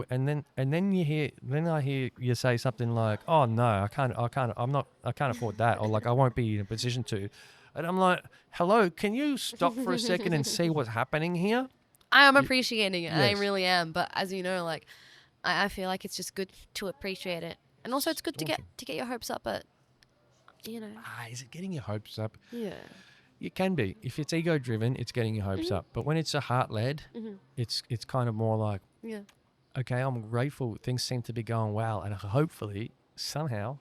and then I hear you say something like, "Oh no, I can't afford that," or like, "I won't be in a position to," and I'm like, "Hello, can you stop for a second and see what's happening here?" I am appreciating it. I Yes. really am. But as you know, like, I feel like it's just good to appreciate it, and also it's good to get your hopes up. But you know, is it getting your hopes up? yeah, It can be. If it's ego driven, it's getting your hopes up. But when it's a heart led, it's kind of more like, yeah, okay, I'm grateful. Things seem to be going well, and hopefully somehow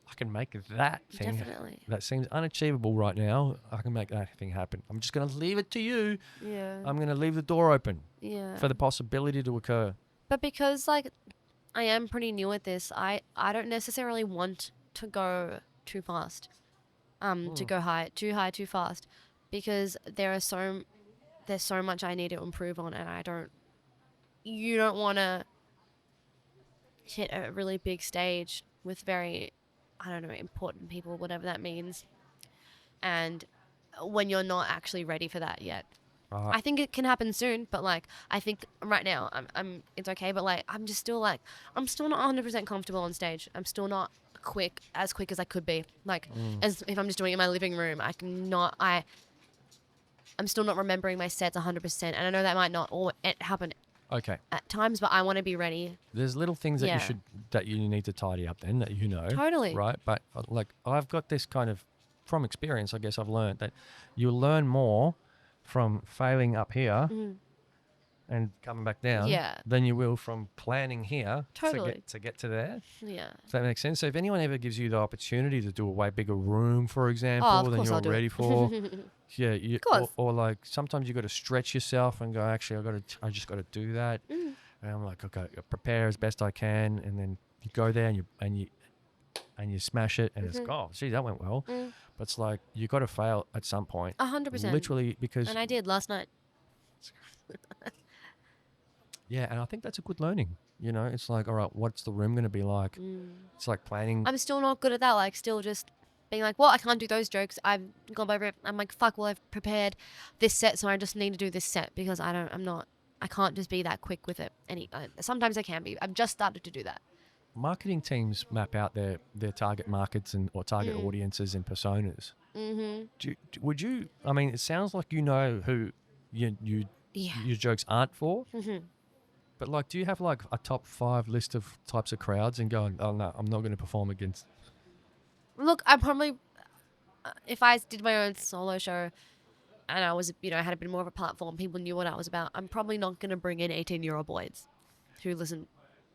I can make that thing definitely. that seems unachievable right now. I can make that thing happen. I'm just going to leave it to you. Yeah, I'm going to leave the door open yeah. for the possibility to occur. But because like I am pretty new at this, I don't necessarily want to go too fast. To go too high, too fast, because there's so much I need to improve on, and you don't want to hit a really big stage with very, I don't know, important people, whatever that means, and when you're not actually ready for that yet. I think it can happen soon, but like I think right now it's okay, but like I'm still not 100% comfortable on stage. I'm still not as quick as I could be. Like as if I'm just doing it in my living room, I'm still not remembering my sets 100%, and I know that might not all happen Okay. at times, but I want to be ready. There's little things Yeah. that you need to tidy up then, that you know. Totally. Right? But like, I've got this kind of, from experience, I guess I've learned that you learn more from failing up here and coming back down than you will from planning here Totally. to get to there. Yeah. Does that make sense? So if anyone ever gives you the opportunity to do a way bigger room, for example, Of than course you're I'll do ready it. for, yeah, Of course. or like sometimes you got to stretch yourself and go, actually, I just got to do that, and I'm like, okay, I prepare as best I can, and then you go there and you smash it, and it's gee, that went well, but it's like you got to fail at some point, 100%. literally, because And I did last night. yeah, and I think that's a good learning. You know, it's like, all right, what's the room going to be like? It's like planning. I'm still not good at that. Like, still just being like, well, I can't do those jokes. I've gone over it. I'm like, fuck, well, I've prepared this set, so I just need to do this set because I can't just be that quick with it. Sometimes I can be. I've just started to do that. Marketing teams map out their target markets or target audiences and personas. Would you? I mean, it sounds like you know who your jokes aren't for. But like, do you have like a top 5 list of types of crowds and going, oh no, I'm not going to perform against? Look, I probably, if I did my own solo show and I was, had a bit more of a platform, people knew what I was about, I'm probably not going to bring in 18-year-old boys who listen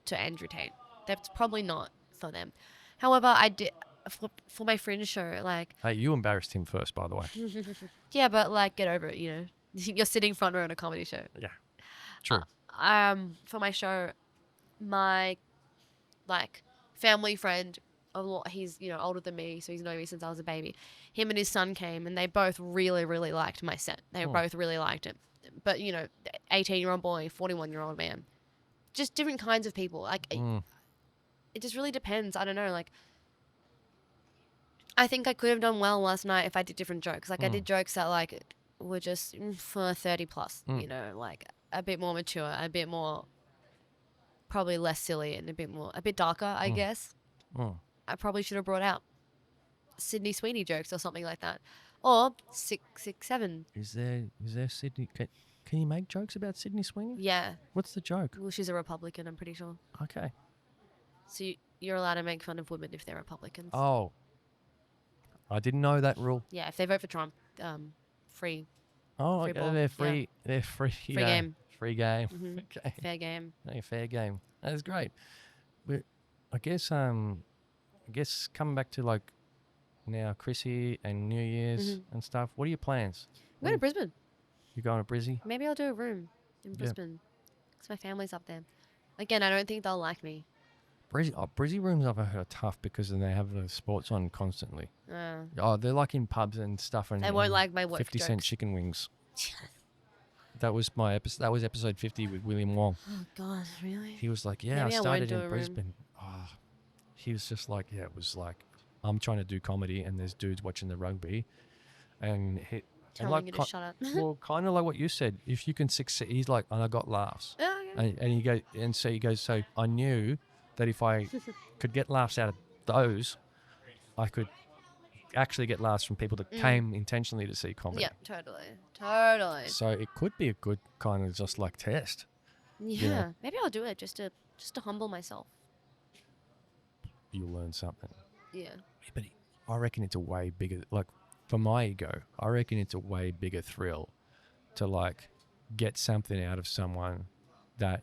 to Andrew Tate. That's probably not for them. However, I did, for my fringe show, like... Hey, you embarrassed him first, by the way. Yeah, but like, get over it, You're sitting front row in a comedy show. Yeah, true. For my show, my like family friend, he's older than me, so he's known me since I was a baby. Him and his son came, and they both really, really liked my set. They both really liked it. But 18-year-old boy, 41-year-old man, just different kinds of people. Like it just really depends. I don't know. Like I think I could have done well last night if I did different jokes. Like I did jokes that like were just for 30 plus. Like a bit more mature, a bit more, probably less silly, and a bit darker, I guess. I probably should have brought out Sydney Sweeney jokes or something like that, or 667. Is there Sydney? Can you make jokes about Sydney Sweeney? Yeah. What's the joke? Well, she's a Republican, I'm pretty sure. Okay. So you're allowed to make fun of women if they're Republicans. Oh, I didn't know that rule. Yeah, if they vote for Trump, free. Oh, free ball. they're free. Yeah. They're free. Free game. Free game. Okay. Fair game. Hey, fair game. That's great. But I guess coming back to like now Chrissy and New Year's and stuff. What are your plans? I'm going to Brisbane. You're going to Brizzy? Maybe I'll do a room in Brisbane because my family's up there. Again, I don't think they'll like me. Brizzy rooms I've heard are tough because then they have the sports on constantly. They're like in pubs and stuff, and they won't like my work 50-cent jokes. chicken wings. That was my episode. That was episode 50 with William Wong. Oh God, really? He was like, yeah, Maybe I I won't started do a in room. Brisbane. Oh, he was just like, yeah, it was like, I'm trying to do comedy and there's dudes watching the rugby. And Telling you to shut up. well, kind of like what you said, if you can succeed, he's like, and I got laughs. Oh, okay. And he goes, so I knew that if I could get laughs out of those, I could actually get laughs from people that came intentionally to see comedy. Yeah, totally. So it could be a good kind of just like test. Yeah, maybe I'll do it just to humble myself. You'll learn something. Yeah. But I reckon it's a way bigger, like for my ego, I reckon it's a way bigger thrill to like get something out of someone that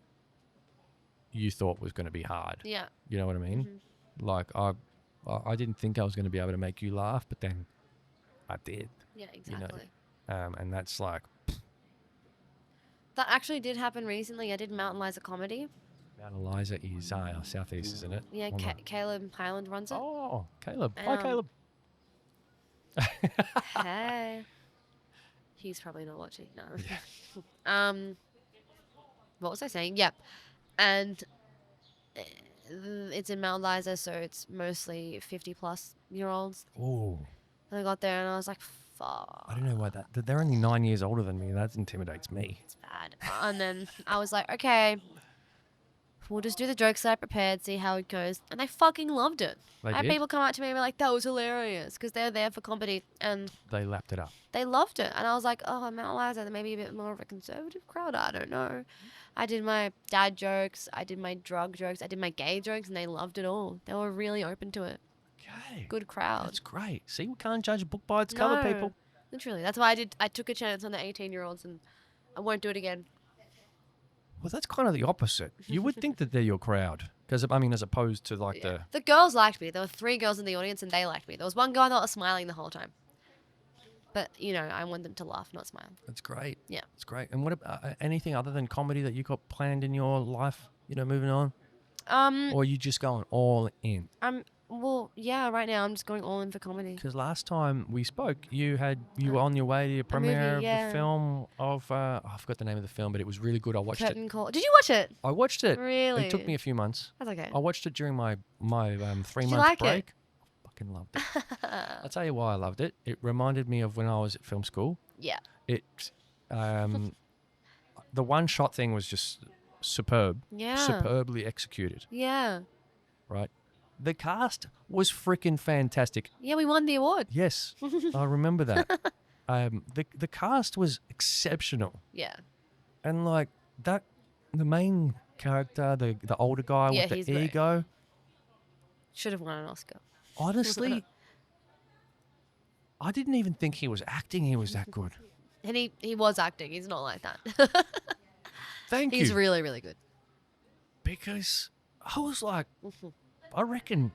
you thought was going to be hard. Yeah. You know what I mean? Mm-hmm. Like I didn't think I was going to be able to make you laugh, but then I did. Yeah, exactly. You know? And that's like... That actually did happen recently. I did Mountain Liza comedy. Mount Eliza is southeast, isn't it? Yeah, Caleb Highland runs it. Oh, Caleb. Hi, Caleb. Hey. He's probably not watching. No. What was I saying? Yep. And it's in Mount Liza, so it's mostly 50-plus-year-olds. Oh. And I got there and I was like, fuck. I don't know why that... They're only 9 years older than me. That intimidates me. It's bad. And then I was like, okay, we'll just do the jokes that I prepared, see how it goes. And they fucking loved it. They I had did? people come up to me and be like, that was hilarious, because they're there for comedy. And They lapped it up. they loved it. And I was like, oh, Mount Liza, they're maybe a bit more of a conservative crowd. I don't know. I did my dad jokes. I did my drug jokes. I did my gay jokes, and they loved it all. They were really open to it. Okay. Good crowd. That's great. See, we can't judge a book by its cover, No, people. Literally. That's why I took a chance on the 18-year-olds, and I won't do it again. Well, that's kind of the opposite. You would think that they're your crowd. Because, I mean, as opposed to like The girls liked me. There were 3 girls in the audience, and they liked me. There was one girl that was smiling the whole time. But, you know, I want them to laugh, not smile. That's great. Yeah. That's great. And what about anything other than comedy that you got planned in your life, you know, moving on? Or are you just going all in? Well, yeah, right now I'm just going all in for comedy. Because last time we spoke, you were on your way to your premiere of the film of, I forgot the name of the film, but it was really good. I watched Curtain it. Call. Did you watch it? I watched it. Really? It took me a few months. That's okay. I watched it during my 3-month like it? break. Fucking loved it. I'll tell you why I loved it. It reminded me of when I was at film school. Yeah. It, the one shot thing was just superb. Yeah. Superbly executed. Yeah. Right. The cast was freaking fantastic. Yeah, we won the award. Yes, I remember that. The cast was exceptional, Yeah. and like that, the main character, the older guy Yeah, with he's the great. ego. Should have won an Oscar. Honestly, I didn't even think he was acting. He was that good. And he was acting. He's not like that. Thank He's you. really, really good. Because I was like, I reckon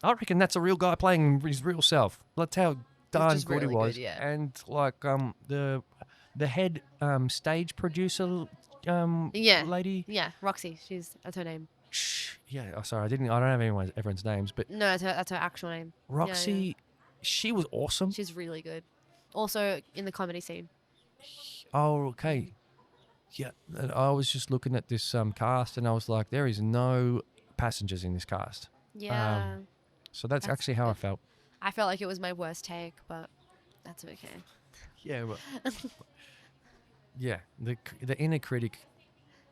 that's a real guy playing his real self. That's how darn just good he really was. good, yeah. And like the head stage producer Yeah. lady. Yeah, Roxy. That's her name. Yeah, sorry, I don't have everyone's names, but No, that's her actual name. Roxy, Yeah. she was awesome. She's really good. Also in the comedy scene. Oh, okay. Yeah, and I was just looking at this cast, and I was like, there is no passengers in this cast. Yeah. So that's actually how I felt. I felt like it was my worst take, but that's okay. Yeah, but yeah, the inner critic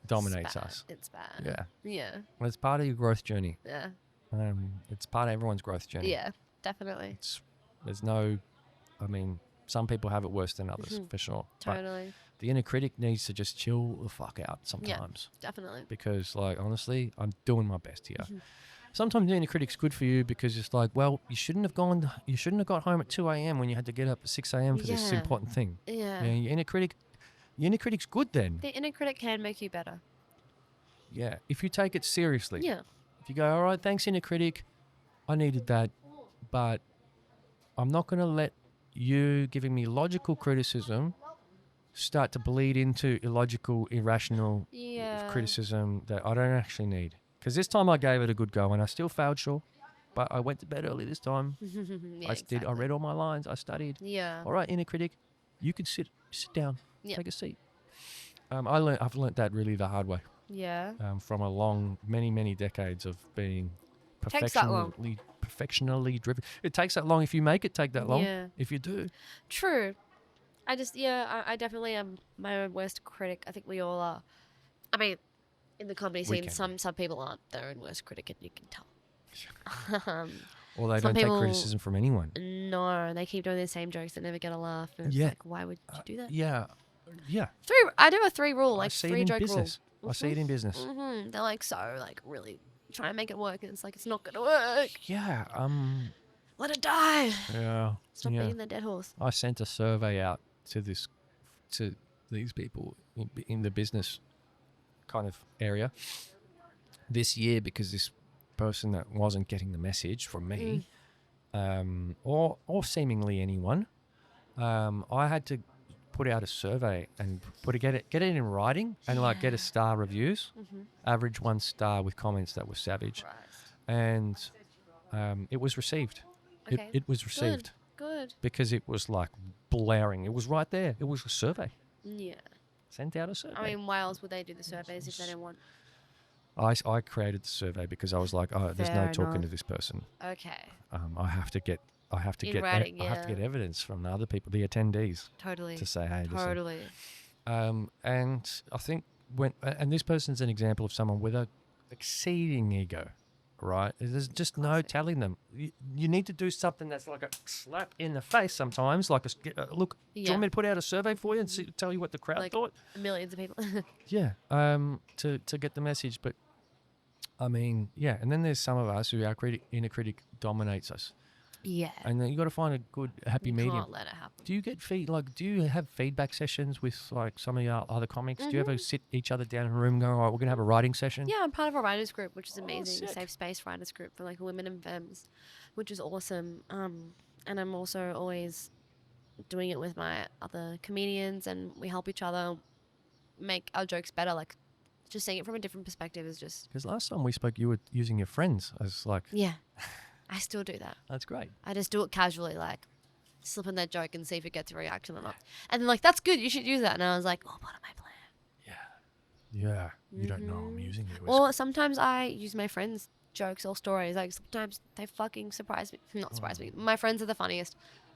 dominates us. It's bad. Yeah, Yeah. well, it's part of your growth journey. Yeah. It's part of everyone's growth journey. Yeah, definitely. There's no, I mean, some people have it worse than others for sure. But Totally. the inner critic needs to just chill the fuck out sometimes. Definitely. Because, like, honestly, I'm doing my best here. Sometimes the inner critic's good for you because it's like, well, you shouldn't have got home at 2 a.m. when you had to get up at 6 a.m. for this Yeah. important thing. Yeah. Yeah, your inner critic's good then. The inner critic can make you better. Yeah, if you take it seriously. Yeah. If you go, all right, thanks, inner critic, I needed that, but I'm not going to let you giving me logical criticism start to bleed into illogical, irrational Yeah. criticism that I don't actually need. Because this time I gave it a good go and I still failed, sure, but I went to bed early this time. Yeah, I exactly. read all my lines, I studied. Yeah. All right, inner critic, you can sit down. Yep. Take a seat. I've learnt that really the hard way. Yeah. From many decades of being Takes that long. perfectionally driven. It takes that long if you make it take that long. Yeah. If you do. True. I definitely am my own worst critic. I think we all are. I mean, in the comedy We scene, can some people aren't their own worst critic, and you can tell. Or they Some don't take people- criticism from anyone. No, they keep doing the same jokes that never get a laugh. And it's Yeah. like, why would you do that? Yeah. I do a 3 rule, I like see it 3 in joke business. rule. I see it in business. They're like really trying to make it work, and it's like it's not gonna work. Yeah. Let it die. Yeah. Stop yeah. beating the dead horse. I sent a survey out to these people in the business kind of area this year because this person that wasn't getting the message from me, or seemingly anyone, I had to put out a survey and get it in writing and like get a star reviews, average 1 star with comments that were savage, and it was received. Okay. It was received. Good. Because it was like blaring. It was right there. It was a survey. Yeah. Sent out a survey. I mean, why else would they do the surveys if they didn't want? I created the survey because I was like, oh, there's no Fair talking enough. to this person. Okay. I have to get In writing, I have to yeah. get evidence from the other people, the attendees, Totally. to say, hey, listen. Totally. And I think and this person's an example of someone with a exceeding ego, right? There's just no telling them. You need to do something that's like a slap in the face sometimes. Like, look, do you want me to put out a survey for you and tell you what the crowd Like thought? millions of people. Yeah, to get the message. But, I mean, yeah. And then there's some of us who our inner critic dominates us. Yeah. And then you got to find a good, happy medium. Can't let it happen. Do you get do you have feedback sessions with like some of your other comics? Do you ever sit each other down in a room and go, all right, we're going to have a writing session? Yeah, I'm part of a writers group, which is amazing. sick. Safe space writers group for like women and femmes, which is awesome. And I'm also always doing it with my other comedians, and we help each other make our jokes better. Like, just seeing it from a different perspective is just Because last time we spoke, you were using your friends as like, yeah. I still do that. that's great. I just do it casually, like slip in that joke and see if it gets a reaction or not. And they're like, "That's good. You should use that." And I was like, "Oh, part of my plan." Yeah. You don't know I'm using it. Or sometimes I use my friends' jokes or stories. Like sometimes they fucking surprise me. Not surprise me. My friends are the funniest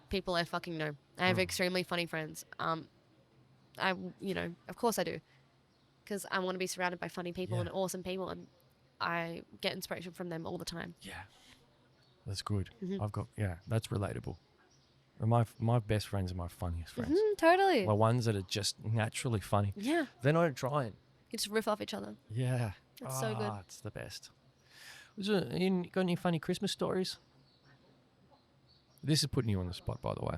people I fucking know. I have extremely funny friends. Of course I do, because I want to be surrounded by funny people and awesome people, and I get inspiration from them all the time. Yeah. That's good. That's relatable. And my best friends are my funniest friends. Totally. My ones that are just naturally funny. Yeah. They're not trying. You just riff off each other. Yeah. That's so good. It's the best. You got any funny Christmas stories? This is putting you on the spot, by the way.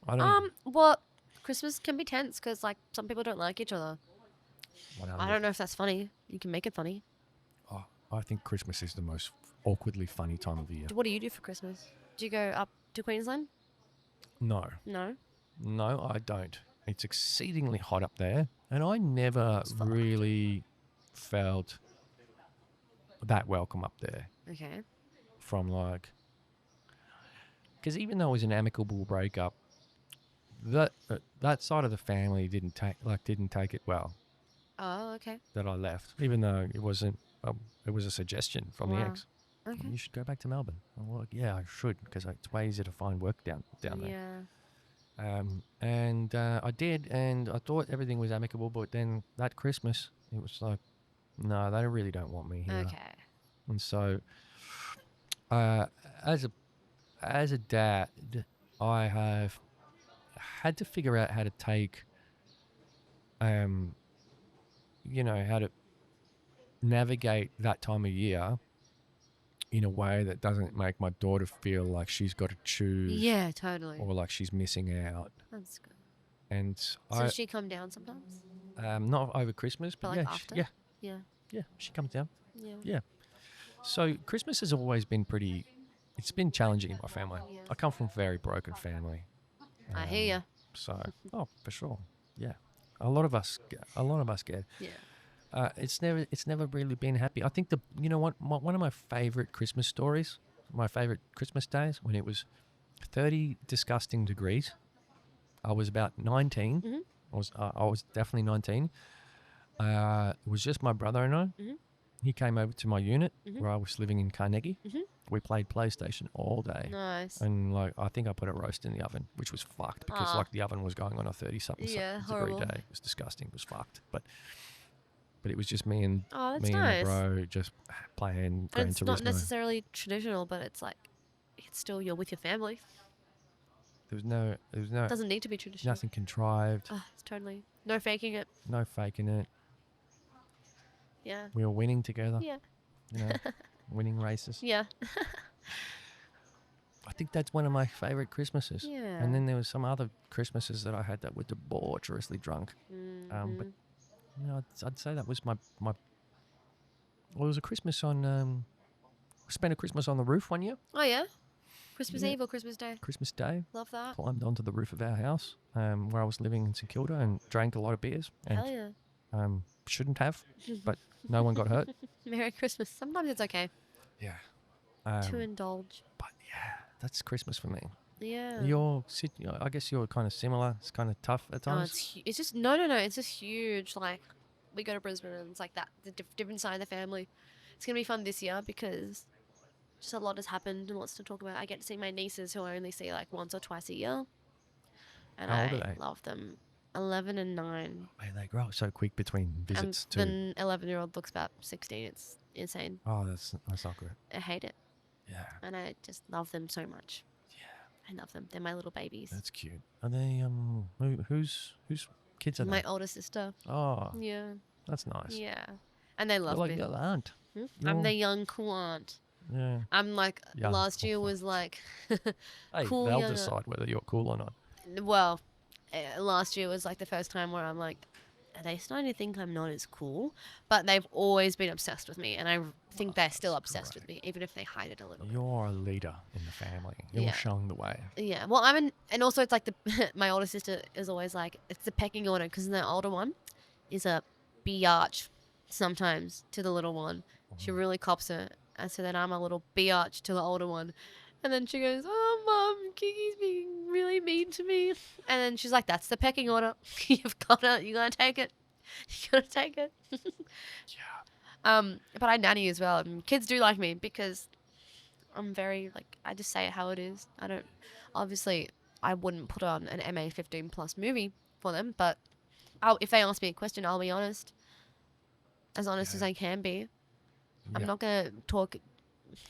I don't. Well, Christmas can be tense because like some people don't like each other. I don't know if that's funny. You can make it funny. Oh, I think Christmas is the most awkwardly funny time of the year. What do you do for Christmas? Do you go up to Queensland? No, I don't. It's exceedingly hot up there, and I never really felt that welcome up there. Okay. From like, because even though it was an amicable breakup, that side of the family didn't take it well. Oh, okay. That I left, even though it wasn't. It was a suggestion from the ex. Okay. You should go back to Melbourne. I'm like, yeah, I should, because it's way easier to find work down there. Yeah. And I did, and I thought everything was amicable, but then that Christmas, it was like, no, they really don't want me here. Okay. And so, as a dad, I have had to figure out how to take, how to navigate that time of year in a way that doesn't make my daughter feel like she's got to choose. Yeah, totally. Or like she's missing out. That's good. And So does she come down sometimes? not over Christmas, but Like yeah, after? Yeah. she comes down. Yeah. Yeah. So Christmas has always been it's been challenging in my family. Yeah. I come from a very broken family. I hear ya. So, for sure. Yeah. A lot of us get. Yeah. It's never really been happy. I think one of my favorite Christmas stories, my favorite Christmas days, when it was 30 disgusting degrees. I was about 19. I was definitely 19. It was just my brother and I. Mhm. He came over to my unit Mhm. where I was living in Carnegie. Mhm. We played PlayStation all day. Nice. And like I think I put a roast in the oven, which was fucked because Aw. like the oven was going on a 30-something Yeah, degree horrible. day. It was disgusting. It was fucked. But it was just me and Oh, that's me and nice. a bro just playing And Gran it's not Turismo. necessarily traditional, but it's like it's still you're with your family. There was no It doesn't need to be traditional. nothing contrived, Oh, it's totally no faking it. no faking it. Yeah. We were winning together. Yeah. You know, winning races. Yeah. I think that's one of my favourite Christmases. Yeah. And then there was some other Christmases that I had that were debaucherously drunk. But you know, I'd say that was my. Well, it was a Christmas on. Spent a Christmas on the roof one year. Oh yeah. Christmas Yeah. Eve or Christmas Day. Christmas Day, Love that. climbed onto the roof of our house, where I was living in St Kilda, and drank a lot of beers. Hell And yeah. shouldn't have, but no one got hurt. Merry Christmas. Sometimes it's okay Yeah. to indulge. But yeah, that's Christmas for me. Yeah. I guess you're kind of similar. It's kind of tough at Oh, times. it's just no. It's just huge. Like we go to Brisbane and it's like that. The different side of the family. It's gonna be fun this year because just a lot has happened and lots to talk about. I get to see my nieces who I only see like once or twice a year, and How old I are they? love them. 11 and 9. Man, they grow up so quick between visits too. The 11-year-old looks about 16. It's insane. Oh, that's not good. I hate it, Yeah, and I just love them so much. yeah, I love them. They're my little babies. that's cute. Are they whose kids are My they? older sister. Oh, Yeah. that's nice. Yeah. And they love You're like me. your aunt. I'm You're- the young cool aunt. Yeah. I'm like, Young last year cool was like, Hey, cool they'll young aunt. decide whether you're cool or not. Well, last year was like the first time where I'm like, are they starting to think I'm not as cool? But they've always been obsessed with me, and I think they're still that's obsessed with me, even if they hide it a little bit. You're a leader in the family. You're Yeah. showing the way. Yeah, well, and also it's like my older sister is always like, it's the pecking order, because the older one is a biatch sometimes to the little one. She really cops it, and so then I'm a little biatch to the older one. And then she goes, oh, Mum, Kiki's being really mean to me. And then she's like, that's the pecking order. You gotta take it. You gotta take it. Yeah. But I nanny as well. And kids do like me because I'm very, like, I just say it how it is. Obviously, I wouldn't put on an MA15 plus movie for them, but if they ask me a question, I'll be honest. As honest as I can be. I'm Yeah. not going to talk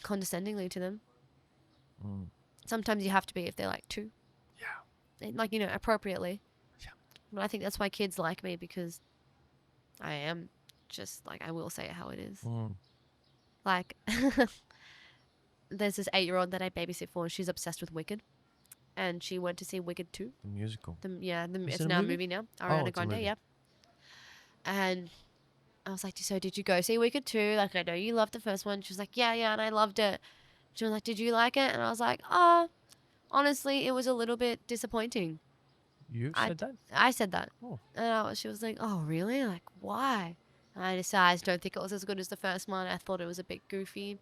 condescendingly to them. Mm. Sometimes you have to be if they're like 2. Yeah. Like, appropriately. Yeah. But I think that's why kids like me, because I am just like, I will say it how it is. Mm. Like, there's this 8-year-old that I babysit for. She's obsessed with Wicked. And she went to see Wicked 2. The musical. It's it a now a movie? movie now. Oh, Ariana it's a Grande, movie. yeah. And I was like, so did you go see Wicked 2? Like, I know you loved the first one. She was like, yeah, and I loved it. She was like, did you like it? And I was like, honestly, it was a little bit disappointing. You said that? I said that. Oh. And she was like, oh, really? Like, why? And I decided I don't think it was as good as the first one. I thought it was a bit goofy.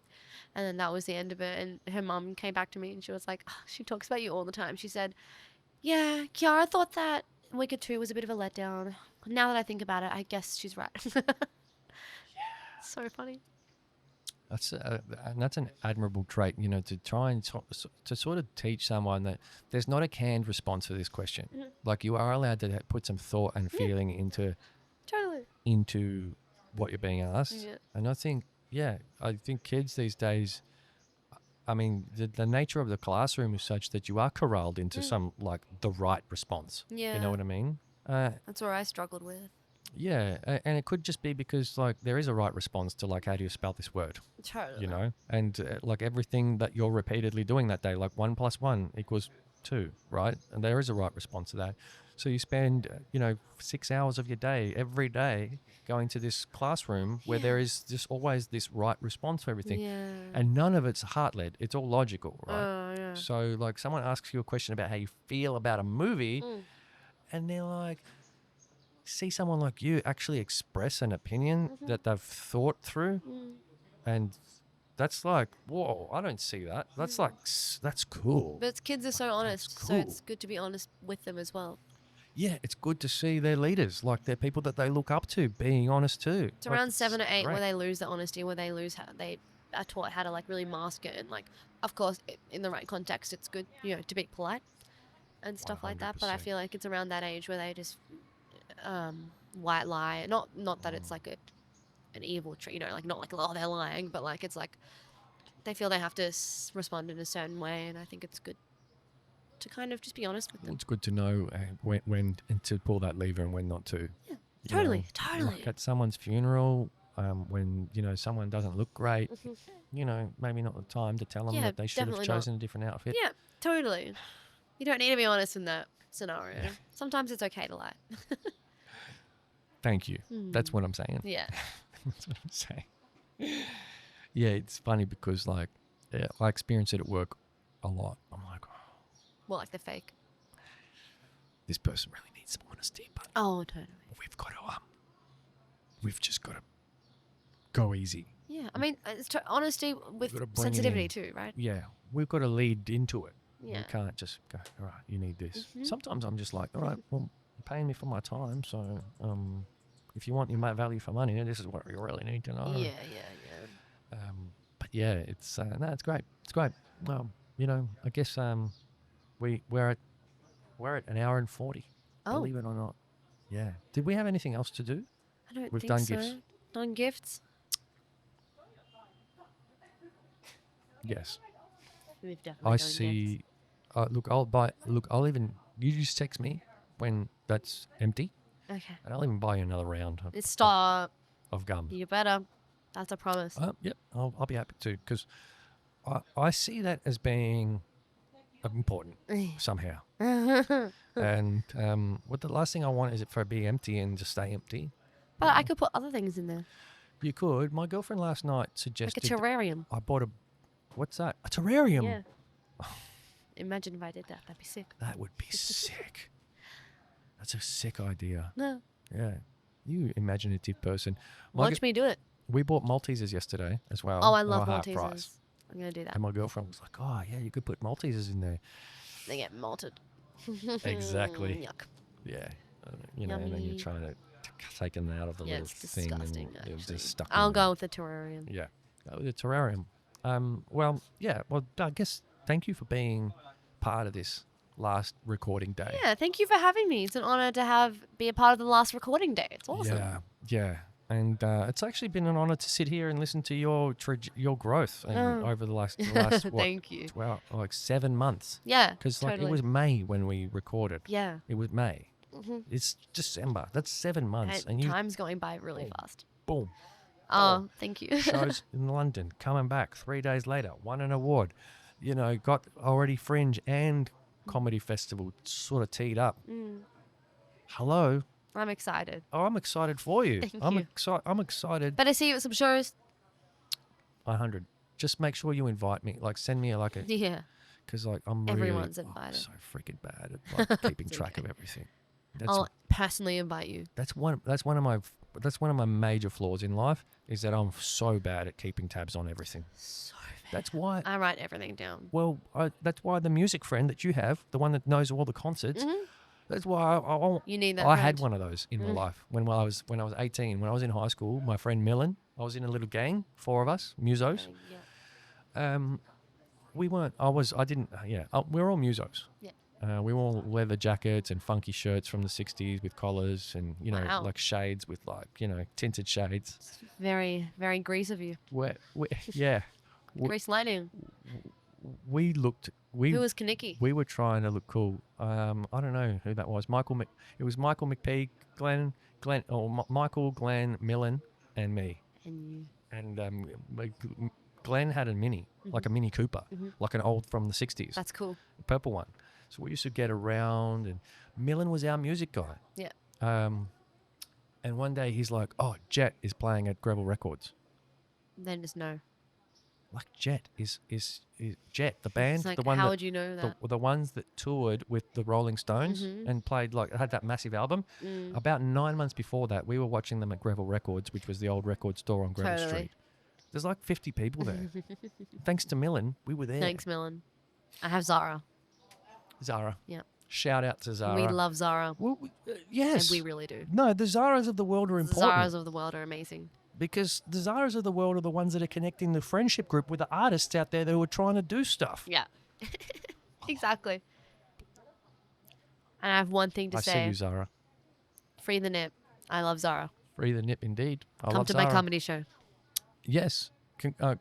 And then that was the end of it. And her mum came back to me and she was like, she talks about you all the time. She said, yeah, Kiara thought that Wicked 2 was a bit of a letdown. Now that I think about it, I guess she's right. Yeah. So funny. That's an admirable trait, to try and to sort of teach someone that there's not a canned response to this question. Mhm. Like, you are allowed to put some thought and feeling Totally. into what you're being asked. Yeah. And I think kids these days, I mean, the nature of the classroom is such that you are corralled into some, like, the right response. Yeah. You know what I mean? That's where I struggled with. Yeah, and it could just be because, like, there is a right response to, like, how do you spell this word? Totally. And like everything that you're repeatedly doing that day, like 1 + 1 = 2, right? And there is a right response to that. So you spend 6 hours of your day every day going to this classroom where there is just always this right response to everything, Yeah. and none of it's heart-led. It's all logical, right? Oh, yeah. So, like, someone asks you a question about how you feel about a movie, and they're like, see someone like you actually express an opinion that they've thought through, and that's like, whoa, I don't see that. That's like, that's cool. But kids are so honest, so cool. it's good to be honest with them as well. yeah, it's good to see their leaders, like they're people that they look up to, being honest too. It's around 7 or 8 great. where they lose the honesty, where they lose how they are taught how to like really mask it, and like, of course, in the right context, it's good, you know, to be polite and stuff like that. But I 100%. feel like it's around that age where they just white lie. Not that it's like an evil trait, you know, like not like, oh, they're lying, but like it's like they feel they have to respond in a certain way, and I think it's good to kind of just be honest with Well, them. it's good to know when and to pull that lever and when not to. Yeah, You totally, know, totally. Like at someone's funeral, when you know someone doesn't look great, you know, maybe not the time to tell them Yeah, that they should have definitely not. chosen a different outfit. Yeah, totally. You don't need to be honest in that scenario. Sometimes it's okay to lie. Thank you. That's what I'm saying. Yeah. That's what I'm saying. Yeah, it's funny because like I experience it at work a lot. I'm like, oh, Well, like the fake. this person really needs some honesty, but Oh, totally. we've just got to go easy. Yeah, I mean, it's honesty with gotta bring it sensitivity in. too, right? Yeah, we've got to lead into it. Yeah. We can't just go, all right, you need this. Sometimes I'm just like, all right, well, you're paying me for my time, so if you want your value for money, this is what you really need to know. Yeah. But yeah, it's no, it's great. It's great. You know, I guess we're at an hour and 40. Oh. Believe it or not. Yeah. Did we have anything else to do? I don't We've think done so. gifts. Done gifts? Yes. We've definitely I done see. I'll even. You just text me when that's empty, gifts. Okay. and I'll even buy you another round Stop. of gum. You better. That's a promise. Yep. I'll be happy to, because I see that as being important somehow. And what the last thing I want is it for it to be empty and just stay empty. But I could put other things in there. You could. My girlfriend last night Like a suggested terrarium. I bought what's that? A terrarium. Yeah. Imagine if I did that. That'd be sick. That would be sick. That's a sick idea. No. Yeah. You imaginative person. Watch me do it. We bought Maltesers yesterday as well. Oh, I They love were half price. Maltesers. I'm going to do that. And my girlfriend was like, oh, yeah, you could put Maltesers in there. They get malted. Exactly. Yuck. Yeah. You know, and then Yummy. you're trying to take them out of the Yeah, little it's thing. disgusting, And they're actually. just stuck I'll in there. go with the terrarium. Yeah. Go with the terrarium. Well, yeah. Well, I guess thank you for being part of this last recording day. Yeah, thank you for having me. It's an honor to be a part of the last recording day. It's awesome. Yeah. And it's actually been an honor to sit here and listen to your growth over the last what, Thank you. well, like 7 months. Yeah, Because totally. it was May when we recorded. Yeah. It was May. It's December. That's 7 months. And you, Time's going by really fast. boom, Oh, thank you. shows in London, coming back 3 days later, won an award. You know, got already Fringe and Comedy Festival sort of teed up. Hello. I'm excited. Oh, I'm excited for you. Thank I'm you. I'm excited. Better see you at some shows. 100. Just make sure you invite me. Like, send me like a, Yeah. because like I'm Everyone's really, invited. so freaking bad at like keeping track of everything. I'll personally invite you. That's one of my major flaws in life, is that I'm so bad at keeping tabs on everything. So That's why. I write everything down. Well, that's why the music friend that you have, the one that knows all the concerts, that's why You need that I had friend. one of those in my life when I was 18. When I was in high school, my friend Millen, I was in a little gang, 4 of us, musos. Yeah. We weren't. I didn't. Yeah, we were all musos. Yeah. We were all leather jackets and funky shirts from the 60s with collars and, you know, Wow. like shades with like, you know, tinted shades. Very, very Grease of you. Yeah. Grease Lightning. We looked. Who was Kaniki? We were trying to look cool. I don't know who that was. It was Michael McPee, Michael, Glenn, Millen, and me. And you. And Glenn had a Mini, like a Mini Cooper, like an old from the 60s. That's cool. Purple one. So we used to get around, and Millen was our music guy. Yeah. And one day he's like, "Oh, Jet is playing at Gravel Records." Then just no. Like Jet is Jet, the band, It's like, the one how that, would you know that? the ones that toured with the Rolling Stones and played had that massive album. About 9 months before that, we were watching them at Gravel Records, which was the old record store on Gravel Totally. Street. There's like 50 people there. Thanks to Millen, we were there. Thanks, Millen. I have Zara. Zara. Yep. Shout out to Zara. We love Zara. Well, yes. And we really do. No, the Zaras of the world are The important. Zaras of the world are amazing. Because the Zaras of the world are the ones that are connecting the friendship group with the artists out there who are trying to do stuff. Yeah. Exactly. And I have one thing to I say. see you, Zara. Free the nip. I love Zara. Free the nip, indeed. I Come love to Zara. my comedy show. Yes.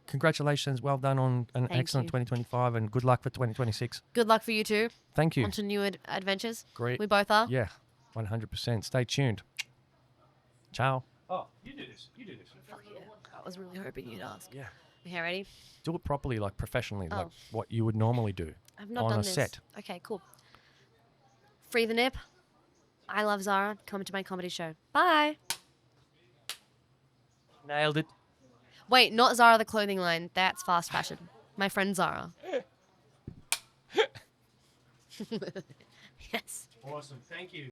Congratulations. Well done on an Thank excellent you. 2025 and good luck for 2026. Good luck for you too. Thank you. On to new adventures. Great. We both are. Yeah, 100%. Stay tuned. Ciao. Oh, you do this. You do this. Fuck yeah. I was really hoping you'd ask. Yeah. Okay, ready? Do it properly, like professionally, like Oh. what you would normally do I've not on done a this. set. Okay, cool. Free the nip. I love Zara. Come to my comedy show. Bye. Nailed it. Wait, not Zara the clothing line. That's fast fashion. My friend Zara. Yes. Awesome. Thank you.